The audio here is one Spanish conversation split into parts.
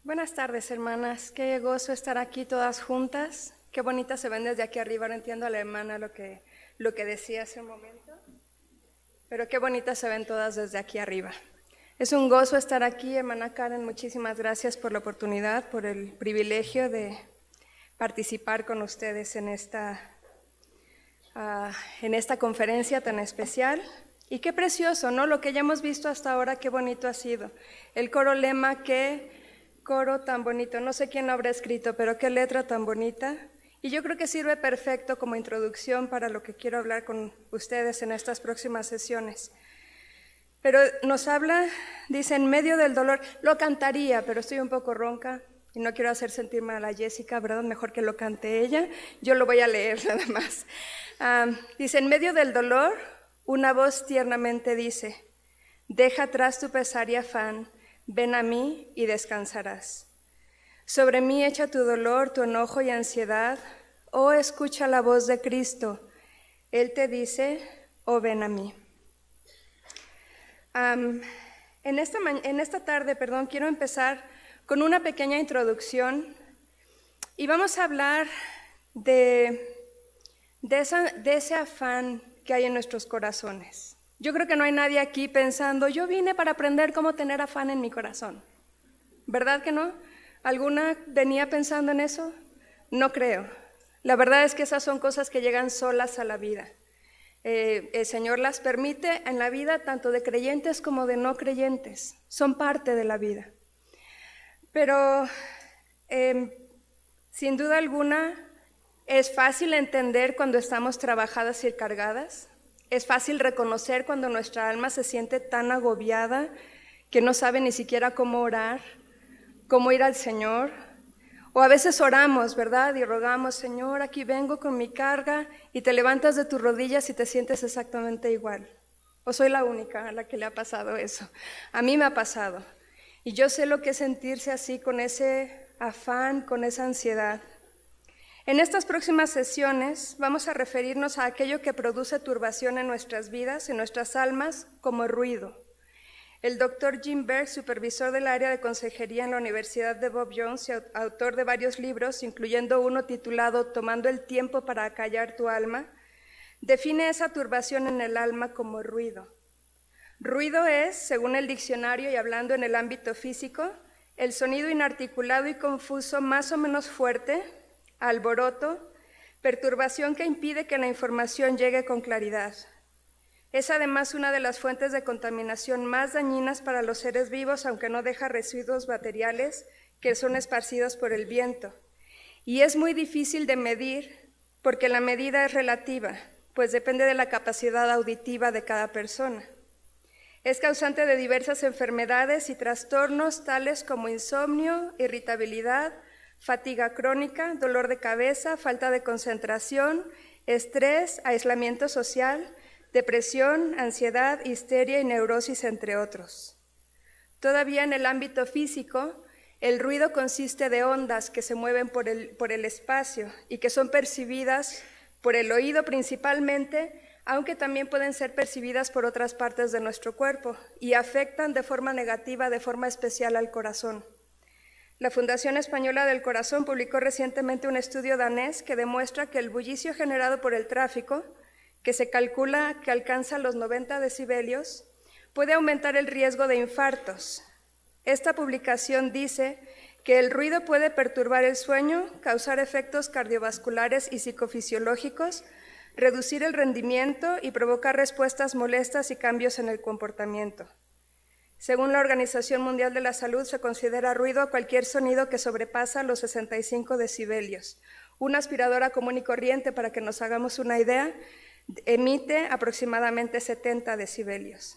Buenas tardes, hermanas. Qué gozo estar aquí todas juntas. Qué bonitas se ven desde aquí arriba. No entiendo a la hermana lo que decía hace un momento, pero qué bonitas se ven todas desde aquí arriba. Es un gozo estar aquí, hermana Karen. Muchísimas gracias por la oportunidad, por el privilegio de participar con ustedes en esta conferencia tan especial. Y qué precioso, ¿no? Lo que ya hemos visto hasta ahora, qué bonito ha sido. El coro lema, qué coro tan bonito. No sé quién lo habrá escrito, pero qué letra tan bonita. Y yo creo que sirve perfecto como introducción para lo que quiero hablar con ustedes en estas próximas sesiones. Pero nos habla, dice, en medio del dolor. Lo cantaría, pero estoy un poco ronca y no quiero hacer sentir mal a Jessica, ¿verdad? Mejor que lo cante ella. Yo lo voy a leer nada más. Dice, en medio del dolor, una voz tiernamente dice, deja atrás tu pesar y afán, ven a mí y descansarás. Sobre mí echa tu dolor, tu enojo y ansiedad. Oh, escucha la voz de Cristo. Él te dice, oh, ven a mí. En esta tarde, quiero empezar con una pequeña introducción y vamos a hablar de ese afán que hay en nuestros corazones. Yo creo que no hay nadie aquí pensando, yo vine para aprender cómo tener afán en mi corazón. ¿Verdad que no? ¿Alguna venía pensando en eso? No creo. La verdad es que esas son cosas que llegan solas a la vida. El Señor las permite en la vida tanto de creyentes como de no creyentes. Son parte de la vida. Pero sin duda alguna es fácil entender cuando estamos trabajadas y cargadas. Es fácil reconocer cuando nuestra alma se siente tan agobiada que no sabe ni siquiera cómo orar, cómo ir al Señor. O a veces oramos, ¿verdad? Y rogamos, Señor, aquí vengo con mi carga, y te levantas de tus rodillas y te sientes exactamente igual. ¿O soy la única a la que le ha pasado eso? A mí me ha pasado. Y yo sé lo que es sentirse así, con ese afán, con esa ansiedad. En estas próximas sesiones vamos a referirnos a aquello que produce turbación en nuestras vidas, en nuestras almas, como ruido. El doctor Jim Berg, supervisor del área de consejería en la Universidad de Bob Jones y autor de varios libros, incluyendo uno titulado Tomando el tiempo para acallar tu alma, define esa turbación en el alma como ruido. Ruido es, según el diccionario y hablando en el ámbito físico, el sonido inarticulado y confuso más o menos fuerte, alboroto, perturbación que impide que la información llegue con claridad. Es además una de las fuentes de contaminación más dañinas para los seres vivos, aunque no deja residuos materiales que son esparcidos por el viento. Y es muy difícil de medir porque la medida es relativa, pues depende de la capacidad auditiva de cada persona. Es causante de diversas enfermedades y trastornos tales como insomnio, irritabilidad, fatiga crónica, dolor de cabeza, falta de concentración, estrés, aislamiento social, depresión, ansiedad, histeria y neurosis, entre otros. Todavía en el ámbito físico, el ruido consiste de ondas que se mueven por el espacio y que son percibidas por el oído principalmente, aunque también pueden ser percibidas por otras partes de nuestro cuerpo y afectan de forma negativa, de forma especial al corazón. La Fundación Española del Corazón publicó recientemente un estudio danés que demuestra que el bullicio generado por el tráfico, que se calcula que alcanza los 90 decibelios, puede aumentar el riesgo de infartos. Esta publicación dice que el ruido puede perturbar el sueño, causar efectos cardiovasculares y psicofisiológicos, reducir el rendimiento y provocar respuestas molestas y cambios en el comportamiento. Según la Organización Mundial de la Salud, se considera ruido a cualquier sonido que sobrepasa los 65 decibelios. Una aspiradora común y corriente, para que nos hagamos una idea, emite aproximadamente 70 decibelios.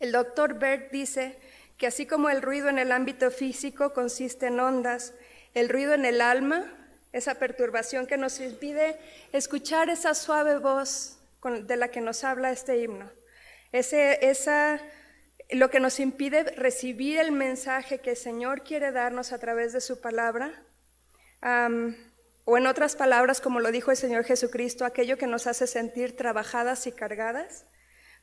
El doctor Berg dice que así como el ruido en el ámbito físico consiste en ondas, el ruido en el alma, esa perturbación que nos impide escuchar esa suave voz de la que nos habla este himno, lo que nos impide recibir el mensaje que el Señor quiere darnos a través de su palabra, o en otras palabras, como lo dijo el Señor Jesucristo, aquello que nos hace sentir trabajadas y cargadas,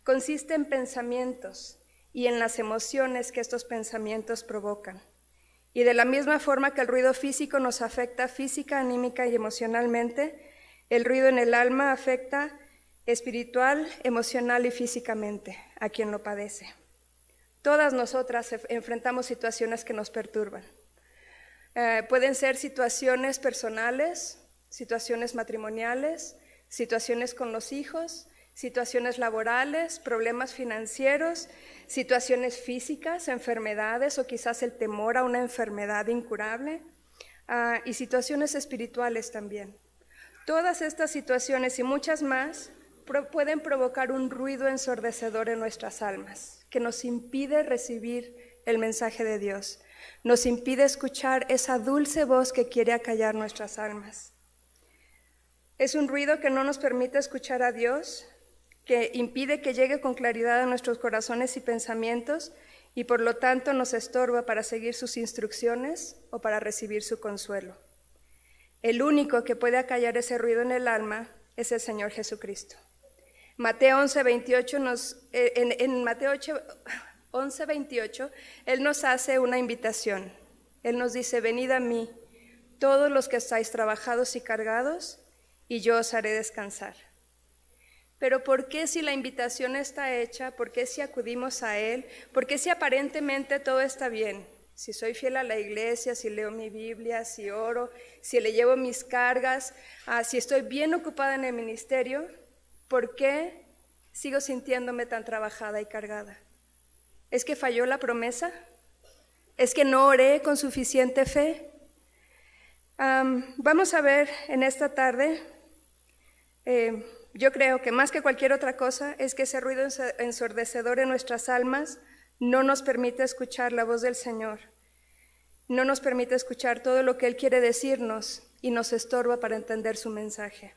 consiste en pensamientos y en las emociones que estos pensamientos provocan. Y de la misma forma que el ruido físico nos afecta física, anímica y emocionalmente, el ruido en el alma afecta espiritual, emocional y físicamente a quien lo padece. Todas nosotras enfrentamos situaciones que nos perturban. Pueden ser situaciones personales, situaciones matrimoniales, situaciones con los hijos, situaciones laborales, problemas financieros, situaciones físicas, enfermedades o quizás el temor a una enfermedad incurable, y situaciones espirituales también. Todas estas situaciones y muchas más pueden provocar un ruido ensordecedor en nuestras almas, que nos impide recibir el mensaje de Dios, nos impide escuchar esa dulce voz que quiere acallar nuestras almas. Es un ruido que no nos permite escuchar a Dios, que impide que llegue con claridad a nuestros corazones y pensamientos y por lo tanto nos estorba para seguir sus instrucciones o para recibir su consuelo. El único que puede acallar ese ruido en el alma es el Señor Jesucristo. Mateo 11:28 en Mateo 11:28, Él nos hace una invitación. Él nos dice: venid a mí, todos los que estáis trabajados y cargados, y yo os haré descansar. Pero ¿por qué si la invitación está hecha? ¿Por qué si acudimos a Él? ¿Por qué si aparentemente todo está bien? Si soy fiel a la iglesia, si leo mi Biblia, si oro, si le llevo mis cargas, si estoy bien ocupada en el ministerio, ¿por qué sigo sintiéndome tan trabajada y cargada? ¿Es que falló la promesa? ¿Es que no oré con suficiente fe? Vamos a ver en esta tarde, yo creo que más que cualquier otra cosa es que ese ruido ensordecedor en nuestras almas no nos permite escuchar la voz del Señor, no nos permite escuchar todo lo que Él quiere decirnos y nos estorba para entender su mensaje.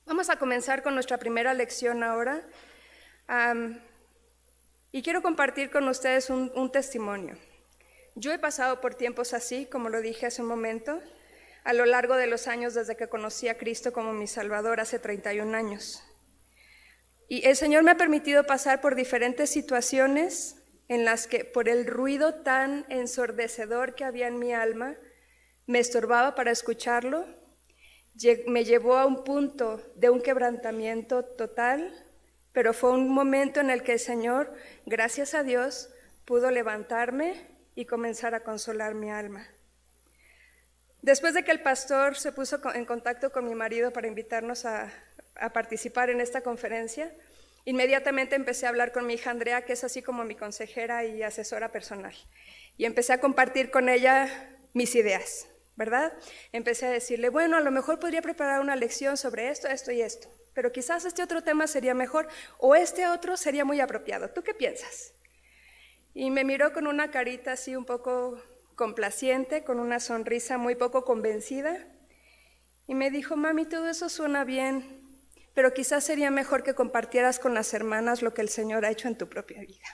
Vamos a comenzar con nuestra primera lección ahora, y quiero compartir con ustedes un testimonio. Yo he pasado por tiempos así, como lo dije hace un momento, a lo largo de los años desde que conocí a Cristo como mi Salvador hace 31 años. Y el Señor me ha permitido pasar por diferentes situaciones en las que por el ruido tan ensordecedor que había en mi alma, me estorbaba para escucharlo, me llevó a un punto de un quebrantamiento total, pero fue un momento en el que el Señor, gracias a Dios, pudo levantarme y comenzar a consolar mi alma. Después de que el pastor se puso en contacto con mi marido para invitarnos a participar en esta conferencia, inmediatamente empecé a hablar con mi hija Andrea, que es así como mi consejera y asesora personal, y empecé a compartir con ella mis ideas, ¿verdad? Empecé a decirle, bueno, a lo mejor podría preparar una lección sobre esto, esto y esto, pero quizás este otro tema sería mejor, o este otro sería muy apropiado. ¿Tú qué piensas? Y me miró con una carita así un poco complaciente, con una sonrisa muy poco convencida, y me dijo, mami, todo eso suena bien, pero quizás sería mejor que compartieras con las hermanas lo que el Señor ha hecho en tu propia vida.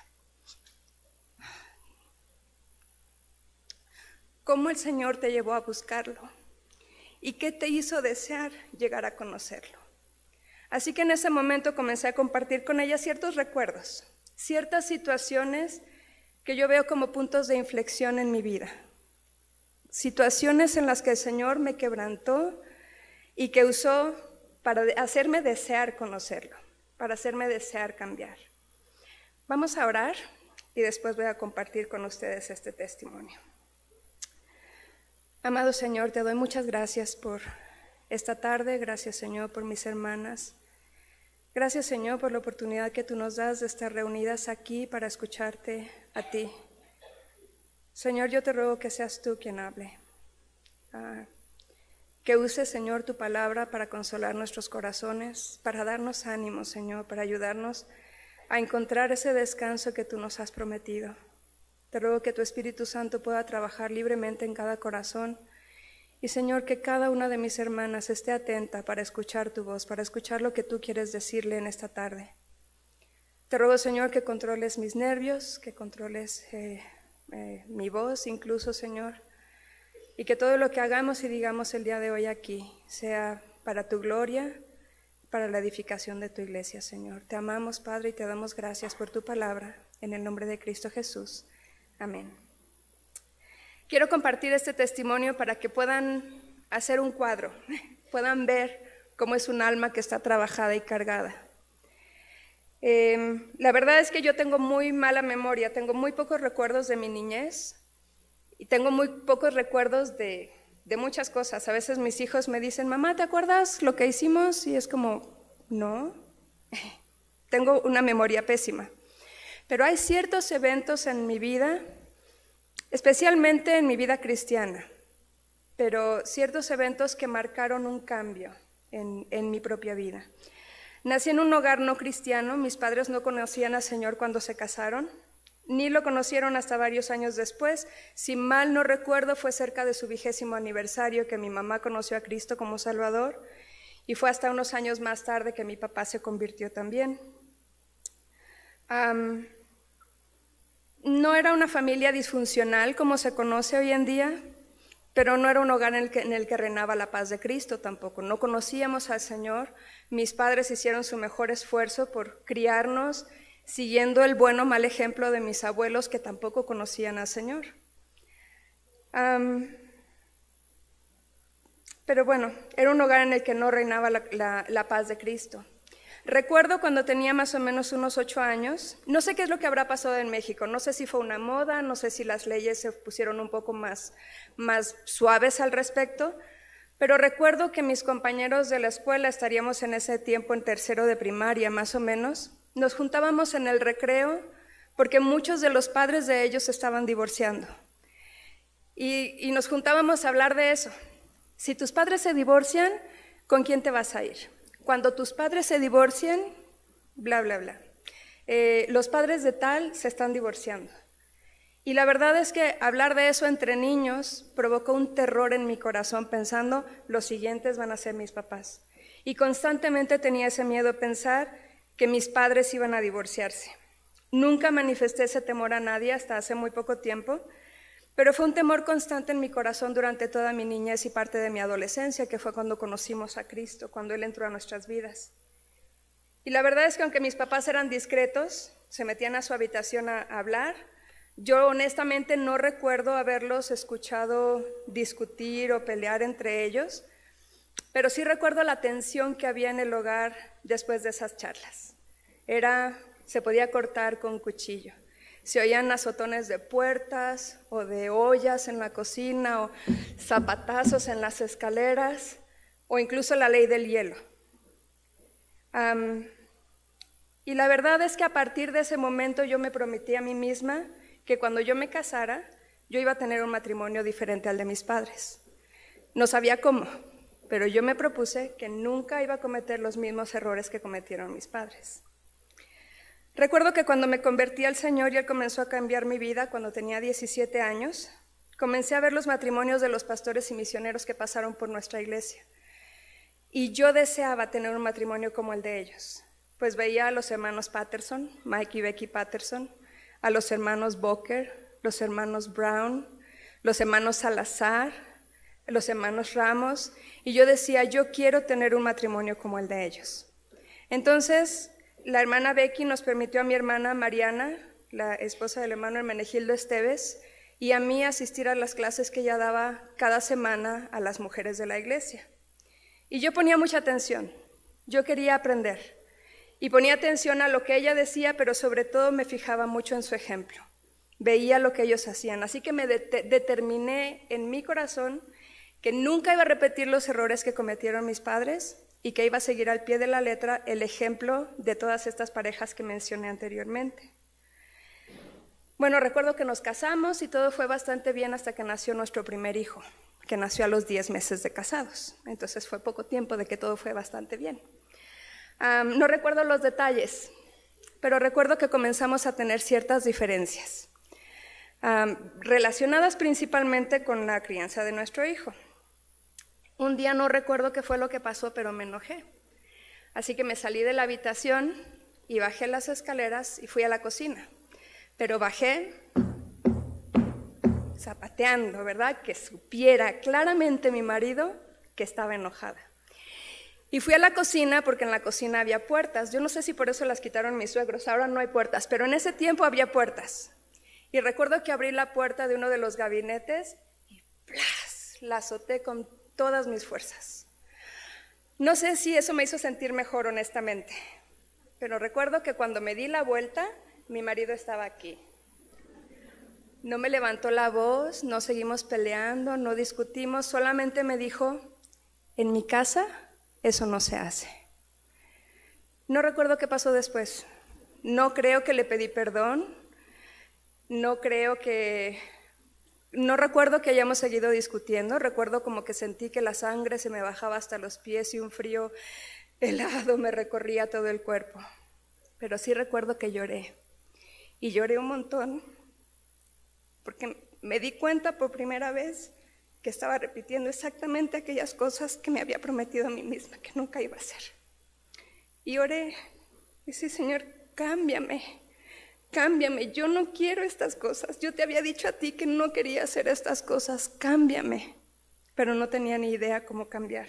¿Cómo el Señor te llevó a buscarlo? ¿Y qué te hizo desear llegar a conocerlo? Así que en ese momento comencé a compartir con ella ciertos recuerdos, ciertas situaciones que yo veo como puntos de inflexión en mi vida, situaciones en las que el Señor me quebrantó y que usó para hacerme desear conocerlo, para hacerme desear cambiar. Vamos a orar y después voy a compartir con ustedes este testimonio. Amado Señor, te doy muchas gracias por esta tarde, gracias Señor por mis hermanas, gracias Señor por la oportunidad que tú nos das de estar reunidas aquí para escucharte a ti. Señor, yo te ruego que seas tú quien hable, que uses Señor tu palabra para consolar nuestros corazones, para darnos ánimo Señor, para ayudarnos a encontrar ese descanso que tú nos has prometido. Te ruego que tu Espíritu Santo pueda trabajar libremente en cada corazón y Señor, que cada una de mis hermanas esté atenta para escuchar tu voz, para escuchar lo que tú quieres decirle en esta tarde. Te ruego Señor que controles mis nervios, que controles mi voz incluso Señor, y que todo lo que hagamos y digamos el día de hoy aquí sea para tu gloria, para la edificación de tu iglesia Señor. Te amamos Padre y te damos gracias por tu palabra, en el nombre de Cristo Jesús. Amén. Quiero compartir este testimonio para que puedan hacer un cuadro, puedan ver cómo es un alma que está trabajada y cargada. La verdad es que yo tengo muy mala memoria, tengo muy pocos recuerdos de mi niñez y tengo muy pocos recuerdos de muchas cosas. A veces mis hijos me dicen, mamá, ¿te acuerdas lo que hicimos? Y es como, no, tengo una memoria pésima. Pero hay ciertos eventos en mi vida, especialmente en mi vida cristiana, pero ciertos eventos que marcaron un cambio en mi propia vida. Nací en un hogar no cristiano, mis padres no conocían al Señor cuando se casaron, ni lo conocieron hasta varios años después. Si mal no recuerdo, fue cerca de su 20º aniversario que mi mamá conoció a Cristo como Salvador, y fue hasta unos años más tarde que mi papá se convirtió también. No era una familia disfuncional como se conoce hoy en día, pero no era un hogar en el que reinaba la paz de Cristo tampoco. No conocíamos al Señor. Mis padres hicieron su mejor esfuerzo por criarnos, siguiendo el bueno o mal ejemplo de mis abuelos que tampoco conocían al Señor. Pero bueno, era un hogar en el que no reinaba la paz de Cristo. Recuerdo cuando tenía más o menos unos 8 años, no sé qué es lo que habrá pasado en México, no sé si fue una moda, no sé si las leyes se pusieron un poco más suaves al respecto, pero recuerdo que mis compañeros de la escuela, estaríamos en ese tiempo en tercero de primaria más o menos, nos juntábamos en el recreo porque muchos de los padres de ellos estaban divorciando y nos juntábamos a hablar de eso. Si tus padres se divorcian, ¿con quién te vas a ir? Cuando tus padres se divorcien, bla, bla, bla. Los padres de tal se están divorciando. Y la verdad es que hablar de eso entre niños provocó un terror en mi corazón pensando, los siguientes van a ser mis papás. Y constantemente tenía ese miedo de pensar que mis padres iban a divorciarse. Nunca manifesté ese temor a nadie hasta hace muy poco tiempo, pero fue un temor constante en mi corazón durante toda mi niñez y parte de mi adolescencia, que fue cuando conocimos a Cristo, cuando Él entró a nuestras vidas. Y la verdad es que aunque mis papás eran discretos, se metían a su habitación a hablar, yo honestamente no recuerdo haberlos escuchado discutir o pelear entre ellos, pero sí recuerdo la tensión que había en el hogar después de esas charlas. Se podía cortar con cuchillo. Se oían azotones de puertas o de ollas en la cocina o zapatazos en las escaleras o incluso la ley del hielo. Y la verdad es que a partir de ese momento yo me prometí a mí misma que cuando yo me casara, yo iba a tener un matrimonio diferente al de mis padres. No sabía cómo, pero yo me propuse que nunca iba a cometer los mismos errores que cometieron mis padres. Recuerdo que cuando me convertí al Señor y Él comenzó a cambiar mi vida, cuando tenía 17 años, comencé a ver los matrimonios de los pastores y misioneros que pasaron por nuestra iglesia. Y yo deseaba tener un matrimonio como el de ellos. Pues veía a los hermanos Patterson, Mike y Becky Patterson, a los hermanos Boker, los hermanos Brown, los hermanos Salazar, los hermanos Ramos, y yo decía, yo quiero tener un matrimonio como el de ellos. Entonces, la hermana Becky nos permitió a mi hermana Mariana, la esposa del hermano Hermenegildo Esteves, y a mí asistir a las clases que ella daba cada semana a las mujeres de la iglesia. Y yo ponía mucha atención, yo quería aprender, y ponía atención a lo que ella decía, pero sobre todo me fijaba mucho en su ejemplo. Veía lo que ellos hacían, así que me determiné en mi corazón que nunca iba a repetir los errores que cometieron mis padres, y que iba a seguir al pie de la letra el ejemplo de todas estas parejas que mencioné anteriormente. Bueno, recuerdo que nos casamos y todo fue bastante bien hasta que nació nuestro primer hijo, que nació a los 10 meses de casados. Entonces fue poco tiempo de que todo fue bastante bien. No recuerdo los detalles, pero recuerdo que comenzamos a tener ciertas diferencias, relacionadas principalmente con la crianza de nuestro hijo. Un día no recuerdo qué fue lo que pasó, pero me enojé. Así que me salí de la habitación y bajé las escaleras y fui a la cocina. Pero bajé zapateando, ¿verdad? Que supiera claramente mi marido que estaba enojada. Y fui a la cocina porque en la cocina había puertas. Yo no sé si por eso las quitaron mis suegros, ahora no hay puertas, pero en ese tiempo había puertas. Y recuerdo que abrí la puerta de uno de los gabinetes y ¡plas!, la azoté con todas mis fuerzas. No sé si eso me hizo sentir mejor, honestamente, pero recuerdo que cuando me di la vuelta, mi marido estaba aquí. No me levantó la voz, no seguimos peleando, no discutimos, solamente me dijo: en mi casa eso no se hace. No recuerdo qué pasó después. No creo que le pedí perdón, no recuerdo que hayamos seguido discutiendo. Recuerdo como que sentí que la sangre se me bajaba hasta los pies y un frío helado me recorría todo el cuerpo. Pero sí recuerdo que lloré, y lloré un montón, porque me di cuenta por primera vez que estaba repitiendo exactamente aquellas cosas que me había prometido a mí misma que nunca iba a hacer. Y oré, y sí, Señor, cámbiame, cámbiame, yo no quiero estas cosas. Yo te había dicho a ti que no quería hacer estas cosas, cámbiame. Pero no tenía ni idea cómo cambiar.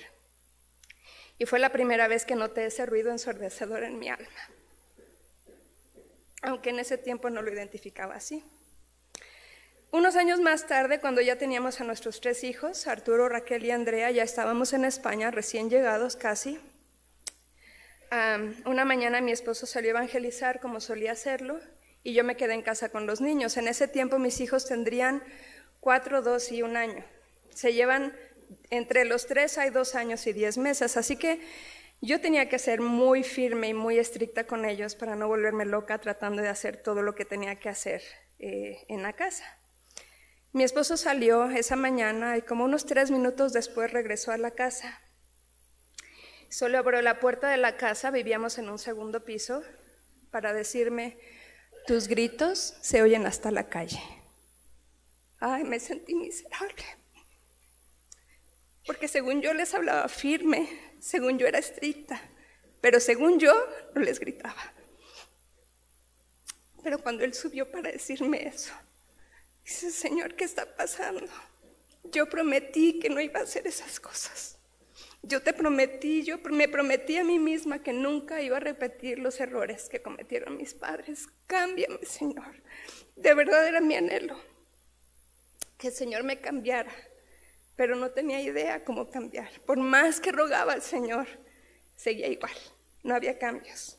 Y fue la primera vez que noté ese ruido ensordecedor en mi alma, aunque en ese tiempo no lo identificaba así. Unos años más tarde, cuando ya teníamos a nuestros 3 hijos, Arturo, Raquel y Andrea, ya estábamos en España, recién llegados casi. Una mañana mi esposo salió a evangelizar como solía hacerlo, y yo me quedé en casa con los niños. En ese tiempo mis hijos tendrían 4, 2 y 1 año. Se llevan, entre los 3 hay 2 años y 10 meses, así que yo tenía que ser muy firme y muy estricta con ellos para no volverme loca tratando de hacer todo lo que tenía que hacer en la casa. Mi esposo salió esa mañana y como unos 3 minutos después regresó a la casa. Solo abrió la puerta de la casa, vivíamos en un segundo piso, para decirme: tus gritos se oyen hasta la calle. Ay, me sentí miserable, porque según yo les hablaba firme, según yo era estricta, pero según yo no les gritaba. Pero cuando él subió para decirme eso, dice: Señor, ¿qué está pasando? Yo prometí que no iba a hacer esas cosas. Yo me prometí a mí misma que nunca iba a repetir los errores que cometieron mis padres. Cámbiame, Señor. De verdad era mi anhelo, que el Señor me cambiara, pero no tenía idea cómo cambiar. Por más que rogaba al Señor, seguía igual, no había cambios.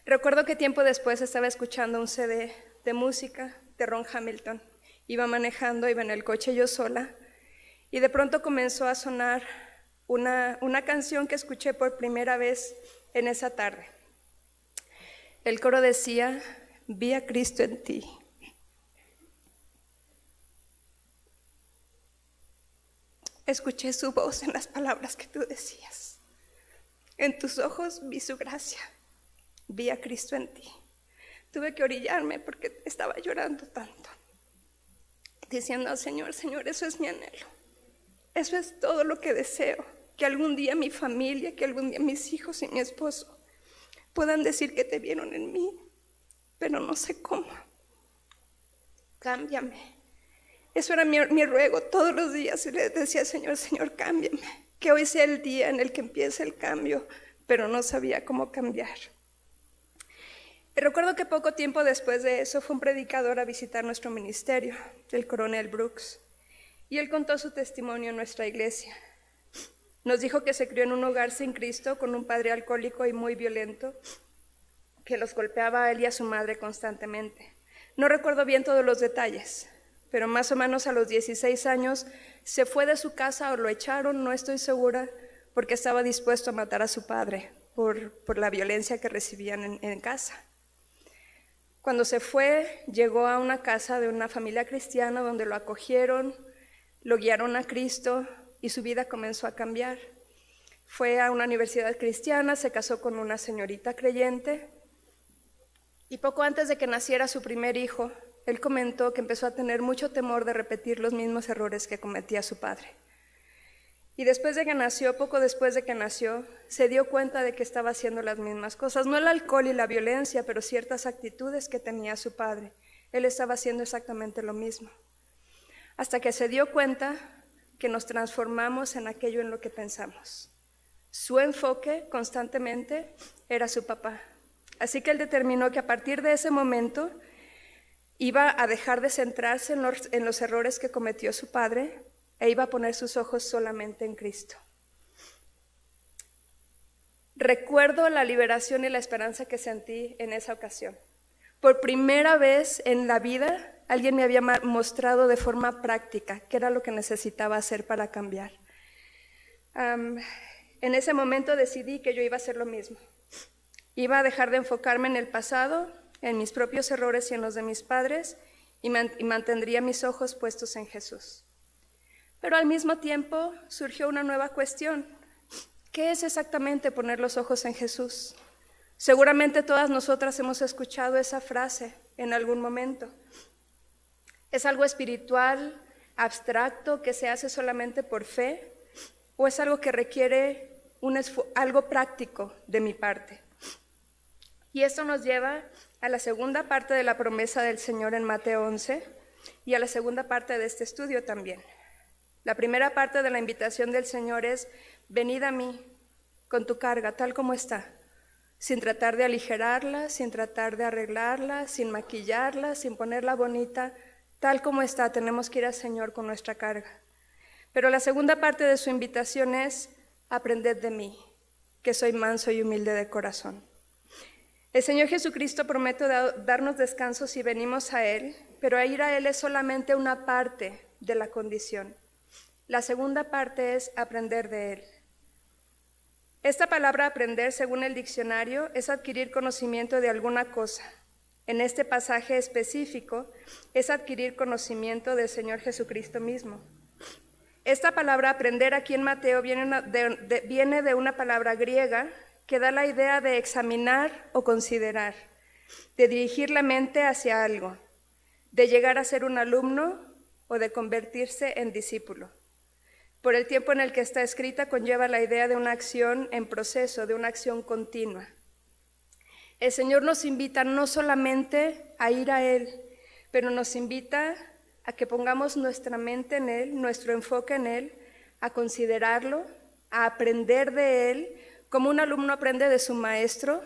Recuerdo que tiempo después estaba escuchando un CD de música de Ron Hamilton. Iba manejando, iba en el coche yo sola, y de pronto comenzó a sonar una canción que escuché por primera vez en esa tarde. El coro decía: vi a Cristo en ti. Escuché su voz en las palabras que tú decías. En tus ojos vi su gracia. Vi a Cristo en ti. Tuve que orillarme porque estaba llorando tanto, diciendo al Señor: Señor, eso es mi anhelo. Eso es todo lo que deseo, que algún día mi familia, que algún día mis hijos y mi esposo puedan decir que te vieron en mí, pero no sé cómo. Cámbiame. Eso era mi ruego todos los días, y le decía al Señor: Señor, cámbiame, que hoy sea el día en el que empiece el cambio, pero no sabía cómo cambiar. Y recuerdo que poco tiempo después de eso fue un predicador a visitar nuestro ministerio, el coronel Brooks, y él contó su testimonio en nuestra iglesia. Nos dijo que se crió en un hogar sin Cristo, con un padre alcohólico y muy violento, que los golpeaba a él y a su madre constantemente. No recuerdo bien todos los detalles, pero más o menos a los 16 años se fue de su casa, o lo echaron, no estoy segura, porque estaba dispuesto a matar a su padre por la violencia que recibían en casa. Cuando se fue, llegó a una casa de una familia cristiana donde lo acogieron, lo guiaron a Cristo y su vida comenzó a cambiar. Fue a una universidad cristiana, se casó con una señorita creyente, y poco antes de que naciera su primer hijo, él comentó que empezó a tener mucho temor de repetir los mismos errores que cometía su padre. Y después de que nació, poco después de que nació, se dio cuenta de que estaba haciendo las mismas cosas. No el alcohol y la violencia, pero ciertas actitudes que tenía su padre. Él estaba haciendo exactamente lo mismo. Hasta que se dio cuenta que nos transformamos en aquello en lo que pensamos. Su enfoque constantemente era su papá. Así que él determinó que a partir de ese momento iba a dejar de centrarse en los errores que cometió su padre e iba a poner sus ojos solamente en Cristo. Recuerdo la liberación y la esperanza que sentí en esa ocasión. Por primera vez en la vida, alguien me había mostrado de forma práctica qué era lo que necesitaba hacer para cambiar. En ese momento decidí que yo iba a hacer lo mismo. Iba a dejar de enfocarme en el pasado, en mis propios errores y en los de mis padres, y mantendría mis ojos puestos en Jesús. Pero al mismo tiempo surgió una nueva cuestión. ¿Qué es exactamente poner los ojos en Jesús? Seguramente todas nosotras hemos escuchado esa frase en algún momento. ¿Es algo espiritual, abstracto, que se hace solamente por fe? ¿O es algo que requiere algo práctico de mi parte? Y esto nos lleva a la segunda parte de la promesa del Señor en Mateo 11 y a la segunda parte de este estudio también. La primera parte de la invitación del Señor es: venid a mí con tu carga tal como está, sin tratar de aligerarla, sin tratar de arreglarla, sin maquillarla, sin ponerla bonita, tal como está. Tenemos que ir al Señor con nuestra carga. Pero la segunda parte de su invitación es: aprended de mí, que soy manso y humilde de corazón. El Señor Jesucristo promete darnos descanso si venimos a Él, pero ir a Él es solamente una parte de la condición. La segunda parte es aprender de Él. Esta palabra aprender, según el diccionario, es adquirir conocimiento de alguna cosa. En este pasaje específico, es adquirir conocimiento del Señor Jesucristo mismo. Esta palabra aprender aquí en Mateo viene de una palabra griega que da la idea de examinar o considerar, de dirigir la mente hacia algo, de llegar a ser un alumno o de convertirse en discípulo. Por el tiempo en el que está escrita, conlleva la idea de una acción en proceso, de una acción continua. El Señor nos invita no solamente a ir a Él, pero nos invita a que pongamos nuestra mente en Él, nuestro enfoque en Él, a considerarlo, a aprender de Él, como un alumno aprende de su maestro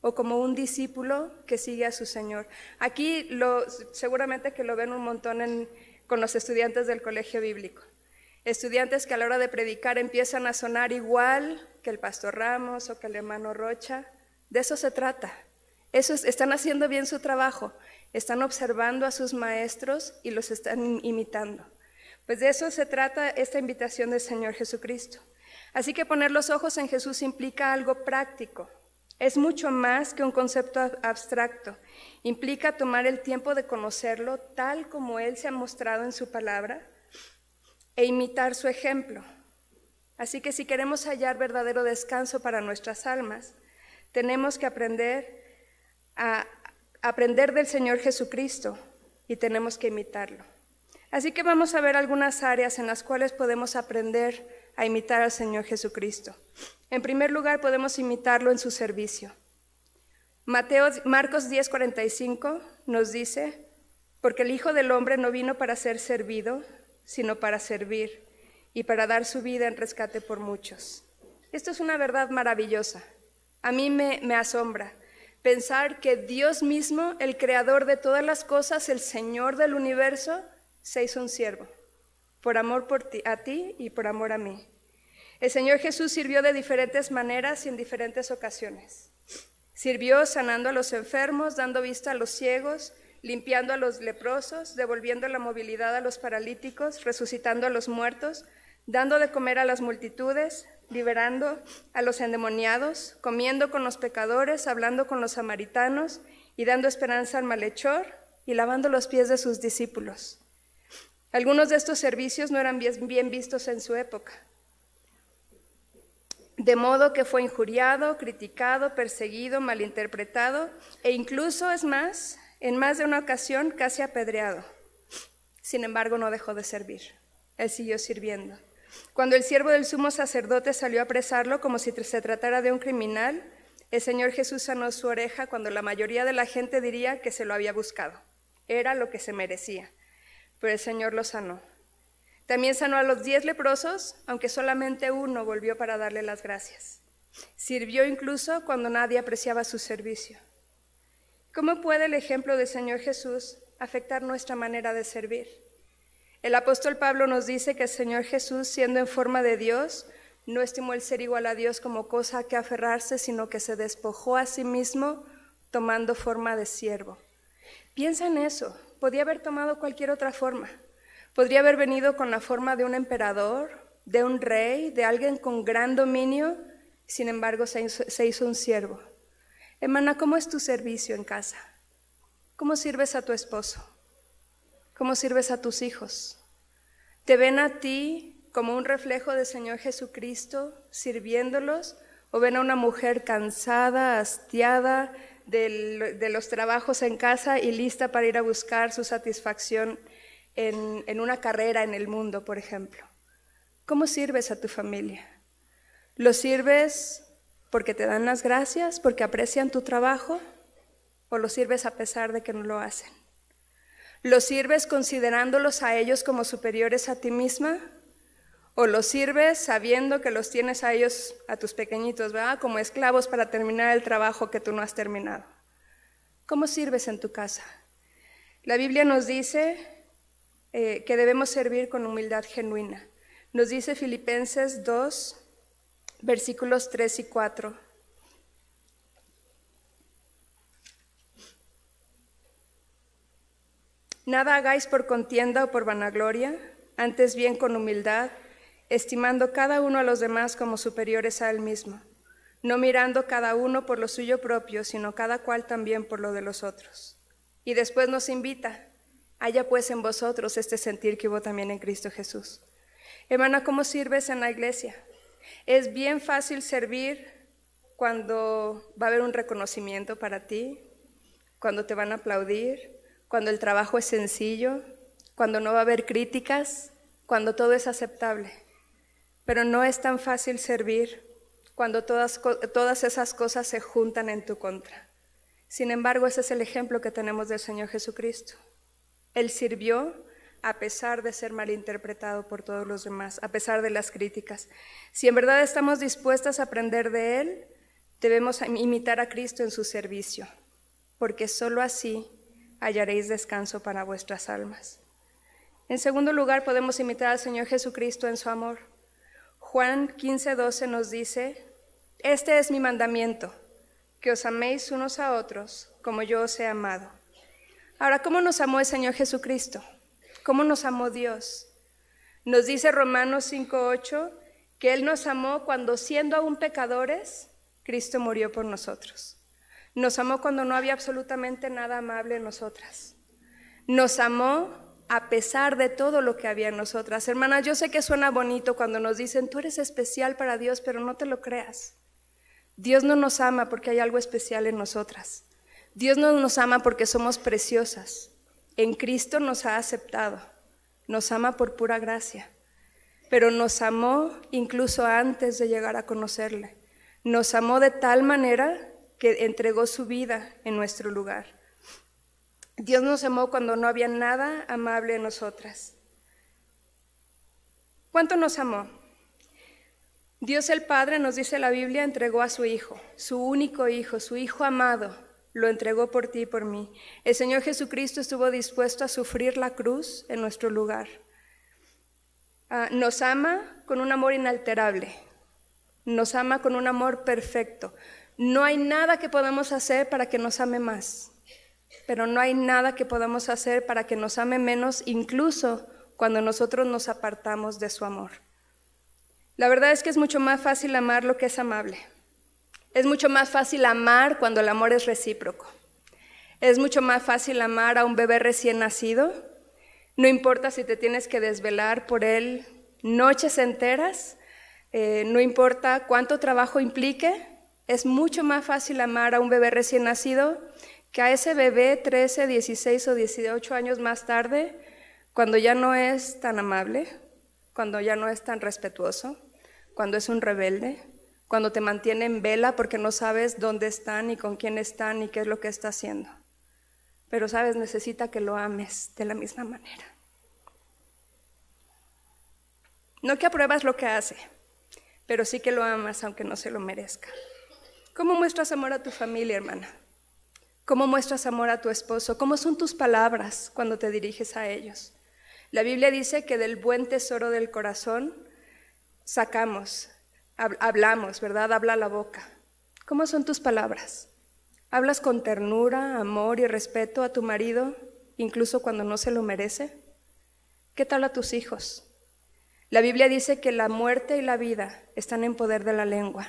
o como un discípulo que sigue a su Señor. Aquí seguramente que lo ven un montón con los estudiantes del colegio bíblico. Estudiantes que a la hora de predicar empiezan a sonar igual que el pastor Ramos o que el hermano Rocha. De eso se trata. Están haciendo bien su trabajo, están observando a sus maestros y los están imitando. Pues de eso se trata esta invitación del Señor Jesucristo. Así que poner los ojos en Jesús implica algo práctico. Es mucho más que un concepto abstracto. Implica tomar el tiempo de conocerlo tal como Él se ha mostrado en su palabra e imitar su ejemplo. Así que si queremos hallar verdadero descanso para nuestras almas, tenemos que aprender del Señor Jesucristo y tenemos que imitarlo. Así que vamos a ver algunas áreas en las cuales podemos aprender a imitar al Señor Jesucristo. En primer lugar, podemos imitarlo en su servicio. Marcos 10:45 nos dice: porque el Hijo del Hombre no vino para ser servido, sino para servir y para dar su vida en rescate por muchos. Esto es una verdad maravillosa. A mí me asombra pensar que Dios mismo, el creador de todas las cosas, el Señor del universo, se hizo un siervo, por amor a ti y por amor a mí. El Señor Jesús sirvió de diferentes maneras y en diferentes ocasiones. Sirvió sanando a los enfermos, dando vista a los ciegos, limpiando a los leprosos, devolviendo la movilidad a los paralíticos, resucitando a los muertos, dando de comer a las multitudes, liberando a los endemoniados, comiendo con los pecadores, hablando con los samaritanos y dando esperanza al malhechor y lavando los pies de sus discípulos. Algunos de estos servicios no eran bien vistos en su época, de modo que fue injuriado, criticado, perseguido, malinterpretado e incluso, es más, en más de una ocasión casi apedreado. Sin embargo, no dejó de servir. Él siguió sirviendo. Cuando el siervo del sumo sacerdote salió a apresarlo como si se tratara de un criminal, el Señor Jesús sanó su oreja cuando la mayoría de la gente diría que se lo había buscado. Era lo que se merecía, pero el Señor lo sanó. También sanó a los 10 leprosos, aunque solamente uno volvió para darle las gracias. Sirvió incluso cuando nadie apreciaba su servicio. ¿Cómo puede el ejemplo del Señor Jesús afectar nuestra manera de servir. El apóstol Pablo nos dice que el Señor Jesús, siendo en forma de Dios, no estimó el ser igual a Dios como cosa a que aferrarse, sino que se despojó a sí mismo, tomando forma de siervo. Piensa en eso. Podía haber tomado cualquier otra forma. Podría haber venido con la forma de un emperador, de un rey, de alguien con gran dominio. Sin embargo, se hizo un siervo. Hermana, ¿cómo es tu servicio en casa? ¿Cómo sirves a tu esposo? ¿Cómo sirves a tus hijos? ¿Te ven a ti como un reflejo del Señor Jesucristo sirviéndolos? ¿O ven a una mujer cansada, hastiada de los trabajos en casa y lista para ir a buscar su satisfacción en una carrera en el mundo, por ejemplo? ¿Cómo sirves a tu familia? ¿Lo sirves porque te dan las gracias, porque aprecian tu trabajo? ¿O lo sirves a pesar de que no lo hacen? ¿Lo sirves considerándolos a ellos como superiores a ti misma? ¿O los sirves sabiendo que los tienes a ellos, a tus pequeñitos, ¿verdad?, como esclavos para terminar el trabajo que tú no has terminado? ¿Cómo sirves en tu casa? La Biblia nos dice que debemos servir con humildad genuina. Nos dice Filipenses 2, versículos 3 y 4. Nada hagáis por contienda o por vanagloria, antes bien con humildad, estimando cada uno a los demás como superiores a él mismo, no mirando cada uno por lo suyo propio, sino cada cual también por lo de los otros. Y después nos invita, haya pues en vosotros este sentir que hubo también en Cristo Jesús. Hermana, ¿cómo sirves en la iglesia? Es bien fácil servir cuando va a haber un reconocimiento para ti, cuando te van a aplaudir, cuando el trabajo es sencillo, cuando no va a haber críticas, cuando todo es aceptable. Pero no es tan fácil servir cuando todas esas cosas se juntan en tu contra. Sin embargo, ese es el ejemplo que tenemos del Señor Jesucristo. Él sirvió a pesar de ser malinterpretado por todos los demás, a pesar de las críticas. Si en verdad estamos dispuestas a aprender de Él, debemos imitar a Cristo en su servicio, porque solo así hallaréis descanso para vuestras almas. En segundo lugar, podemos imitar al Señor Jesucristo en su amor. Juan 15:12 nos dice, este es mi mandamiento, que os améis unos a otros como yo os he amado. Ahora, ¿cómo nos amó el Señor Jesucristo? ¿Cómo nos amó Dios? Nos dice Romanos 5:8 que Él nos amó cuando siendo aún pecadores, Cristo murió por nosotros. Nos amó cuando no había absolutamente nada amable en nosotras. Nos amó a pesar de todo lo que había en nosotras. Hermanas, yo sé que suena bonito cuando nos dicen, tú eres especial para Dios, pero no te lo creas. Dios no nos ama porque hay algo especial en nosotras. Dios no nos ama porque somos preciosas. En Cristo nos ha aceptado. Nos ama por pura gracia. Pero nos amó incluso antes de llegar a conocerle. Nos amó de tal manera que entregó su vida en nuestro lugar. Dios nos amó cuando no había nada amable en nosotras. ¿Cuánto nos amó? Dios el Padre, nos dice la Biblia, entregó a su Hijo, su único Hijo, su Hijo amado, lo entregó por ti y por mí. El Señor Jesucristo estuvo dispuesto a sufrir la cruz en nuestro lugar. Nos ama con un amor inalterable, nos ama con un amor perfecto. No hay nada que podamos hacer para que nos ame más, pero no hay nada que podamos hacer para que nos ame menos, incluso cuando nosotros nos apartamos de su amor. La verdad es que es mucho más fácil amar lo que es amable. Es mucho más fácil amar cuando el amor es recíproco. Es mucho más fácil amar a un bebé recién nacido. No importa si te tienes que desvelar por él noches enteras, no importa cuánto trabajo implique. Es mucho más fácil amar a un bebé recién nacido que a ese bebé 13, 16 o 18 años más tarde, cuando ya no es tan amable, cuando ya no es tan respetuoso, cuando es un rebelde, cuando te mantiene en vela porque no sabes dónde están ni con quién están ni qué es lo que está haciendo. Pero sabes, necesita que lo ames de la misma manera. No que apruebas lo que hace, pero sí que lo amas aunque no se lo merezca. ¿Cómo muestras amor a tu familia, hermana? ¿Cómo muestras amor a tu esposo? ¿Cómo son tus palabras cuando te diriges a ellos? La Biblia dice que del buen tesoro del corazón hablamos, ¿verdad? Habla la boca. ¿Cómo son tus palabras? ¿Hablas con ternura, amor y respeto a tu marido, incluso cuando no se lo merece? ¿Qué tal a tus hijos? La Biblia dice que la muerte y la vida están en poder de la lengua.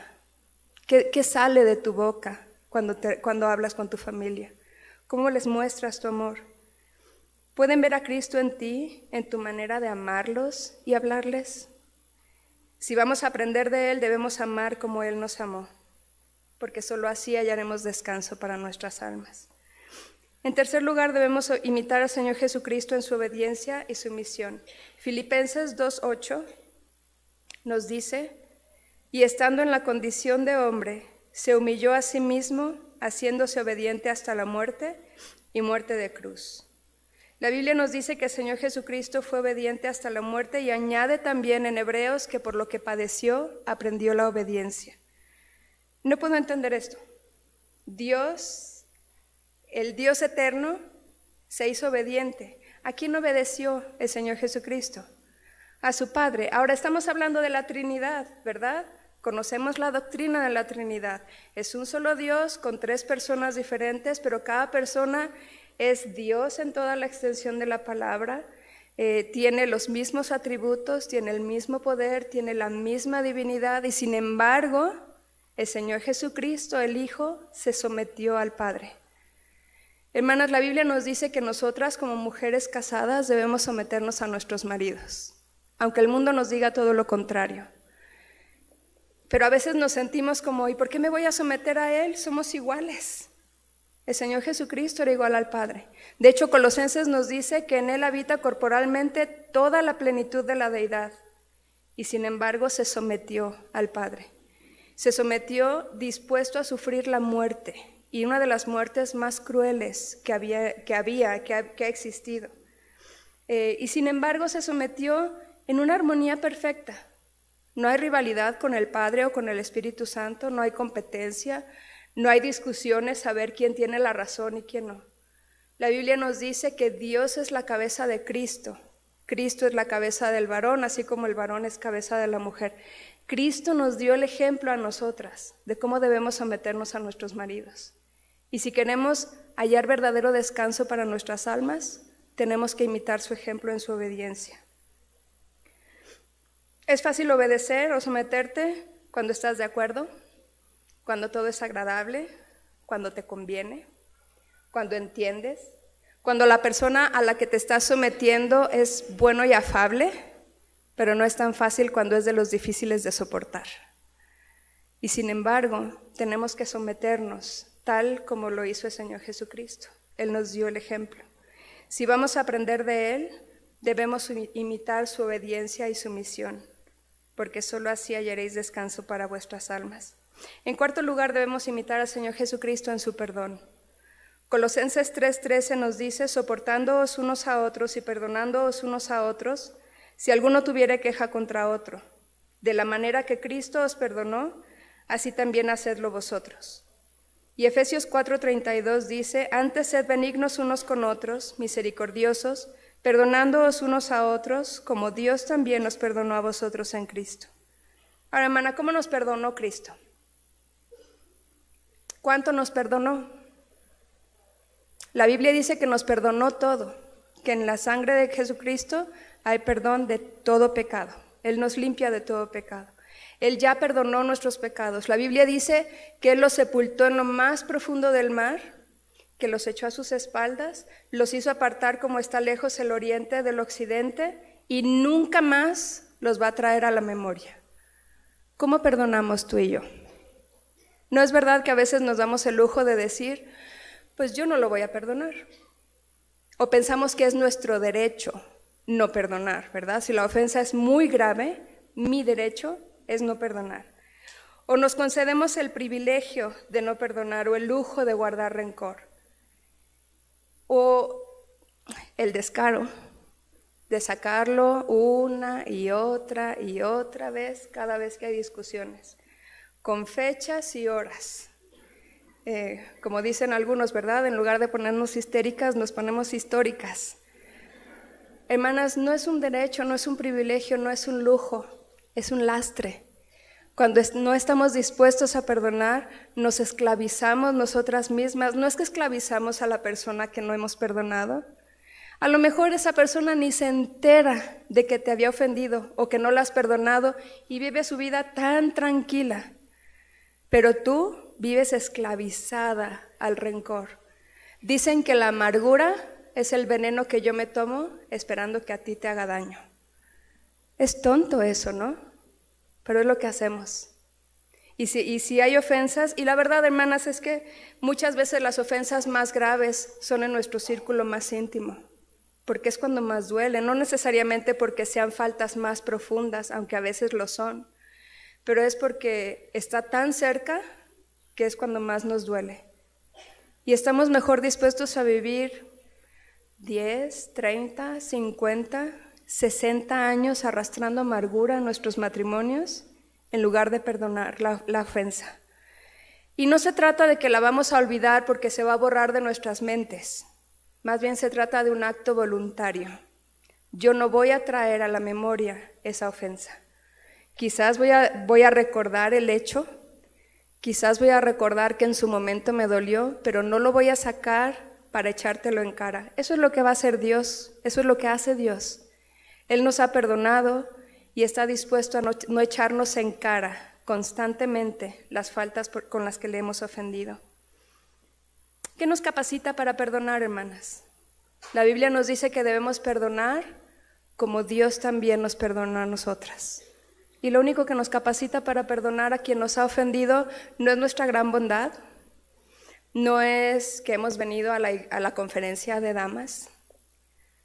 ¿Qué sale de tu boca cuando hablas con tu familia? ¿Cómo les muestras tu amor? ¿Pueden ver a Cristo en ti, en tu manera de amarlos y hablarles? Si vamos a aprender de Él, debemos amar como Él nos amó, porque solo así hallaremos descanso para nuestras almas. En tercer lugar, debemos imitar al Señor Jesucristo en su obediencia y sumisión. Filipenses 2:8 nos dice: y estando en la condición de hombre, se humilló a sí mismo, haciéndose obediente hasta la muerte y muerte de cruz. La Biblia nos dice que el Señor Jesucristo fue obediente hasta la muerte y añade también en Hebreos que por lo que padeció, aprendió la obediencia. No puedo entender esto. Dios, el Dios eterno, se hizo obediente. ¿A quién obedeció el Señor Jesucristo? A su Padre. Ahora estamos hablando de la Trinidad, ¿verdad? Conocemos la doctrina de la Trinidad. Es un solo Dios con 3 personas diferentes, pero cada persona es Dios en toda la extensión de la palabra, tiene los mismos atributos, tiene el mismo poder, tiene la misma divinidad y sin embargo el Señor Jesucristo, el Hijo, se sometió al Padre. Hermanas, la Biblia nos dice que nosotras como mujeres casadas debemos someternos a nuestros maridos, aunque el mundo nos diga todo lo contrario. Pero a veces nos sentimos como, ¿y por qué me voy a someter a Él? Somos iguales. El Señor Jesucristo era igual al Padre. De hecho, Colosenses nos dice que en Él habita corporalmente toda la plenitud de la deidad. Y sin embargo se sometió al Padre. Se sometió dispuesto a sufrir la muerte. Y una de las muertes más crueles que ha existido. Y sin embargo se sometió en una armonía perfecta. No hay rivalidad con el Padre o con el Espíritu Santo, no hay competencia. No hay discusiones a ver quién tiene la razón y quién no. La Biblia nos dice que Dios es la cabeza de Cristo. Cristo es la cabeza del varón, así como el varón es cabeza de la mujer. Cristo nos dio el ejemplo a nosotras de cómo debemos someternos a nuestros maridos. Y si queremos hallar verdadero descanso para nuestras almas, tenemos que imitar su ejemplo en su obediencia. ¿Es fácil obedecer o someterte cuando estás de acuerdo? Cuando todo es agradable, cuando te conviene, cuando entiendes, cuando la persona a la que te estás sometiendo es bueno y afable, pero no es tan fácil cuando es de los difíciles de soportar. Y sin embargo, tenemos que someternos tal como lo hizo el Señor Jesucristo. Él nos dio el ejemplo. Si vamos a aprender de Él, debemos imitar su obediencia y sumisión, porque solo así hallaréis descanso para vuestras almas. En cuarto lugar, debemos imitar al Señor Jesucristo en su perdón. Colosenses 3:13 nos dice: soportándoos unos a otros y perdonándoos unos a otros, si alguno tuviere queja contra otro. De la manera que Cristo os perdonó, así también hacedlo vosotros. Y Efesios 4:32 dice: antes sed benignos unos con otros, misericordiosos, perdonándoos unos a otros, como Dios también os perdonó a vosotros en Cristo. Ahora, hermana, ¿cómo nos perdonó Cristo? ¿Cuánto nos perdonó? La Biblia dice que nos perdonó todo, que en la sangre de Jesucristo hay perdón de todo pecado. Él nos limpia de todo pecado. Él ya perdonó nuestros pecados. La Biblia dice que Él los sepultó en lo más profundo del mar, que los echó a sus espaldas, los hizo apartar como está lejos el oriente del occidente y nunca más los va a traer a la memoria. ¿Cómo perdonamos tú y yo? ¿No es verdad que a veces nos damos el lujo de decir, pues yo no lo voy a perdonar? O pensamos que es nuestro derecho no perdonar, ¿verdad? Si la ofensa es muy grave, mi derecho es no perdonar. O nos concedemos el privilegio de no perdonar o el lujo de guardar rencor. O el descaro de sacarlo una y otra vez cada vez que hay discusiones, con fechas y horas. como dicen algunos, ¿verdad? En lugar de ponernos histéricas, nos ponemos históricas. Hermanas, no es un derecho, no es un privilegio, no es un lujo, es un lastre. Cuando no estamos dispuestos a perdonar, nos esclavizamos nosotras mismas. No es que esclavizamos a la persona que no hemos perdonado. A lo mejor esa persona ni se entera de que te había ofendido o que no la has perdonado y vive su vida tan tranquila. Pero tú vives esclavizada al rencor. Dicen que la amargura es el veneno que yo me tomo esperando que a ti te haga daño. Es tonto eso, ¿no? Pero es lo que hacemos. Y si hay ofensas, y la verdad, hermanas, es que muchas veces las ofensas más graves son en nuestro círculo más íntimo, porque es cuando más duele, no necesariamente porque sean faltas más profundas, aunque a veces lo son, pero es porque está tan cerca que es cuando más nos duele. Y estamos mejor dispuestos a vivir 10, 30, 50, 60 años arrastrando amargura en nuestros matrimonios en lugar de perdonar la ofensa. Y no se trata de que la vamos a olvidar porque se va a borrar de nuestras mentes. Más bien se trata de un acto voluntario. Yo no voy a traer a la memoria esa ofensa. Quizás voy a recordar el hecho, quizás voy a recordar que en su momento me dolió, pero no lo voy a sacar para echártelo en cara. Eso es lo que va a hacer Dios, eso es lo que hace Dios. Él nos ha perdonado y está dispuesto a no echarnos en cara constantemente las faltas con las que le hemos ofendido. ¿Qué nos capacita para perdonar, hermanas? La Biblia nos dice que debemos perdonar como Dios también nos perdonó a nosotras. Y lo único que nos capacita para perdonar a quien nos ha ofendido no es nuestra gran bondad, no es que hemos venido a la conferencia de damas.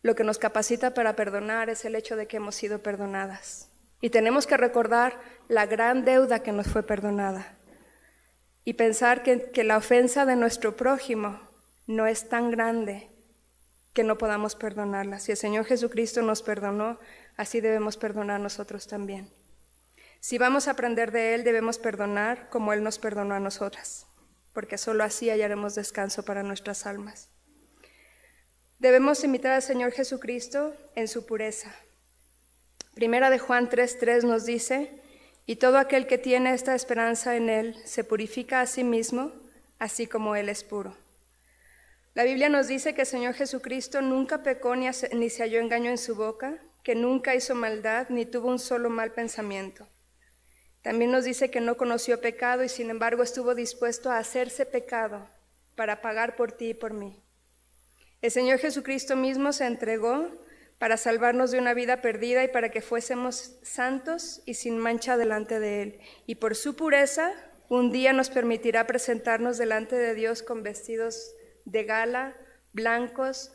Lo que nos capacita para perdonar es el hecho de que hemos sido perdonadas. Y tenemos que recordar la gran deuda que nos fue perdonada. Y pensar que la ofensa de nuestro prójimo no es tan grande que no podamos perdonarla. Si el Señor Jesucristo nos perdonó, así debemos perdonar nosotros también. Si vamos a aprender de Él, debemos perdonar como Él nos perdonó a nosotras, porque solo así hallaremos descanso para nuestras almas. Debemos imitar al Señor Jesucristo en su pureza. Primera de Juan 3:3 nos dice: y todo aquel que tiene esta esperanza en Él se purifica a sí mismo, así como Él es puro. La Biblia nos dice que el Señor Jesucristo nunca pecó ni se halló engaño en su boca, que nunca hizo maldad ni tuvo un solo mal pensamiento. También nos dice que no conoció pecado y sin embargo estuvo dispuesto a hacerse pecado para pagar por ti y por mí. El Señor Jesucristo mismo se entregó para salvarnos de una vida perdida y para que fuésemos santos y sin mancha delante de Él. Y por su pureza, un día nos permitirá presentarnos delante de Dios con vestidos de gala, blancos,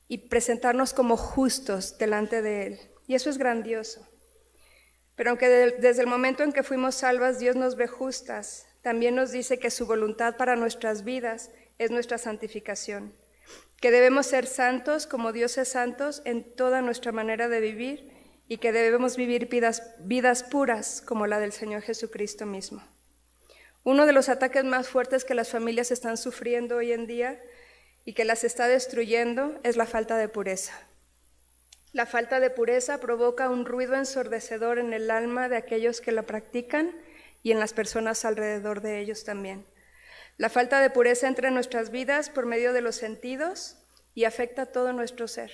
y presentarnos como justos delante de Él. Y eso es grandioso. Pero aunque desde el momento en que fuimos salvas Dios nos ve justas, también nos dice que su voluntad para nuestras vidas es nuestra santificación, que debemos ser santos como Dios es santos en toda nuestra manera de vivir y que debemos vivir vidas puras como la del Señor Jesucristo mismo. Uno de los ataques más fuertes que las familias están sufriendo hoy en día y que las está destruyendo es la falta de pureza. La falta de pureza provoca un ruido ensordecedor en el alma de aquellos que la practican y en las personas alrededor de ellos también. La falta de pureza entra en nuestras vidas por medio de los sentidos y afecta todo nuestro ser.